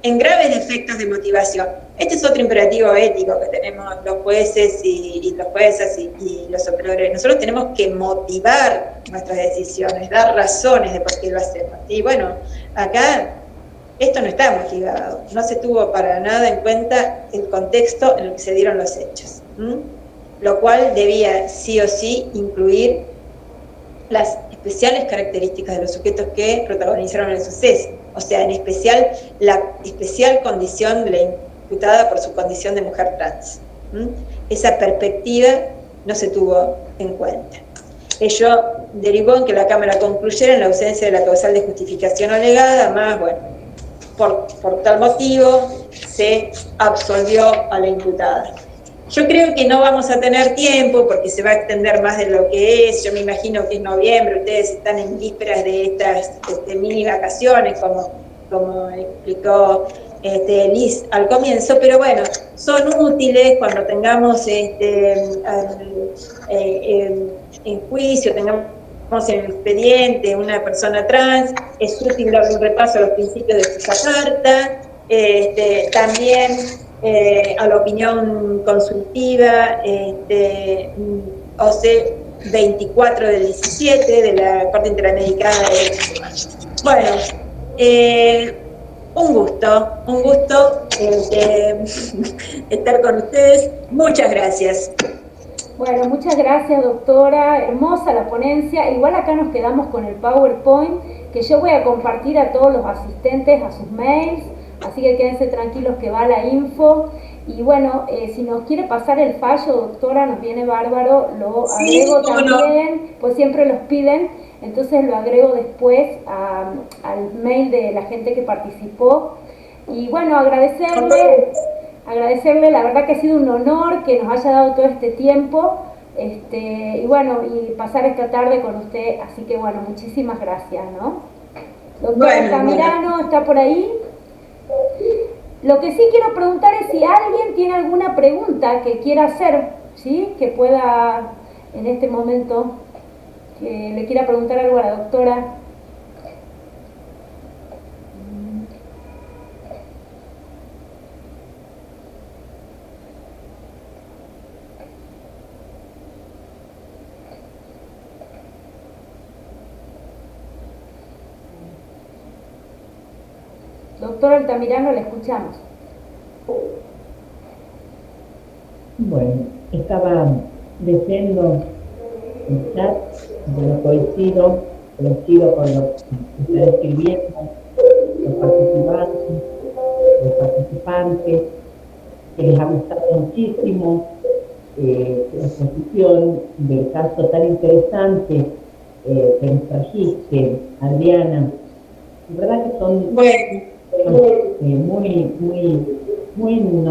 [SPEAKER 2] en graves defectos de motivación. Este es otro imperativo ético que tenemos los jueces y las juezas y los operadores. Nosotros tenemos que motivar nuestras decisiones, dar razones de por qué lo hacemos. Y bueno, acá esto no está motivado, no se tuvo para nada en cuenta el contexto en el que se dieron los hechos, lo cual debía sí o sí incluir las especiales características de los sujetos que protagonizaron el suceso, o sea, en especial la especial condición de la imputada por su condición de mujer trans. Esa perspectiva no se tuvo en cuenta. Ello derivó en que la Cámara concluyera en la ausencia de la causal de justificación alegada, más, bueno, por tal motivo se absolvió a la imputada. Yo creo que no vamos a tener tiempo porque se va a extender más de lo que es. Yo me imagino que es noviembre, ustedes están en vísperas de estas mini vacaciones, como explicó Liz al comienzo, pero bueno, son útiles cuando tengamos en juicio, tengamos en el expediente una persona trans, es útil darle un repaso a los principios de esa carta, también a la opinión consultiva, OC 24 del 17 de la Corte Interamericana de Derechos Humanos. Bueno, un gusto estar con ustedes. Muchas gracias.
[SPEAKER 1] Bueno, muchas gracias, doctora. Hermosa la ponencia. Igual acá nos quedamos con el PowerPoint, que yo voy a compartir a todos los asistentes a sus mails, así que quédense tranquilos que va la info. Y bueno, si nos quiere pasar el fallo, doctora, nos viene bárbaro, lo agrego también, pues siempre los piden, entonces lo agrego después al mail de la gente que participó. Y bueno, agradecerle, la verdad que ha sido un honor que nos haya dado todo este tiempo, y bueno, y pasar esta tarde con usted, así que bueno, muchísimas gracias, ¿no? Doctora Altamirano, ¿está por ahí? Lo que sí quiero preguntar es si alguien tiene alguna pregunta que quiera hacer, ¿sí? Que pueda, en este momento, que le quiera preguntar algo a la doctora. Doctor Altamirano, le escuchamos.
[SPEAKER 5] Bueno, estaba leyendo el chat, yo coincido con lo que está escribiendo los participantes, que les ha gustado muchísimo la exposición del caso tan interesante que nos trajiste, Adriana. La verdad que son muy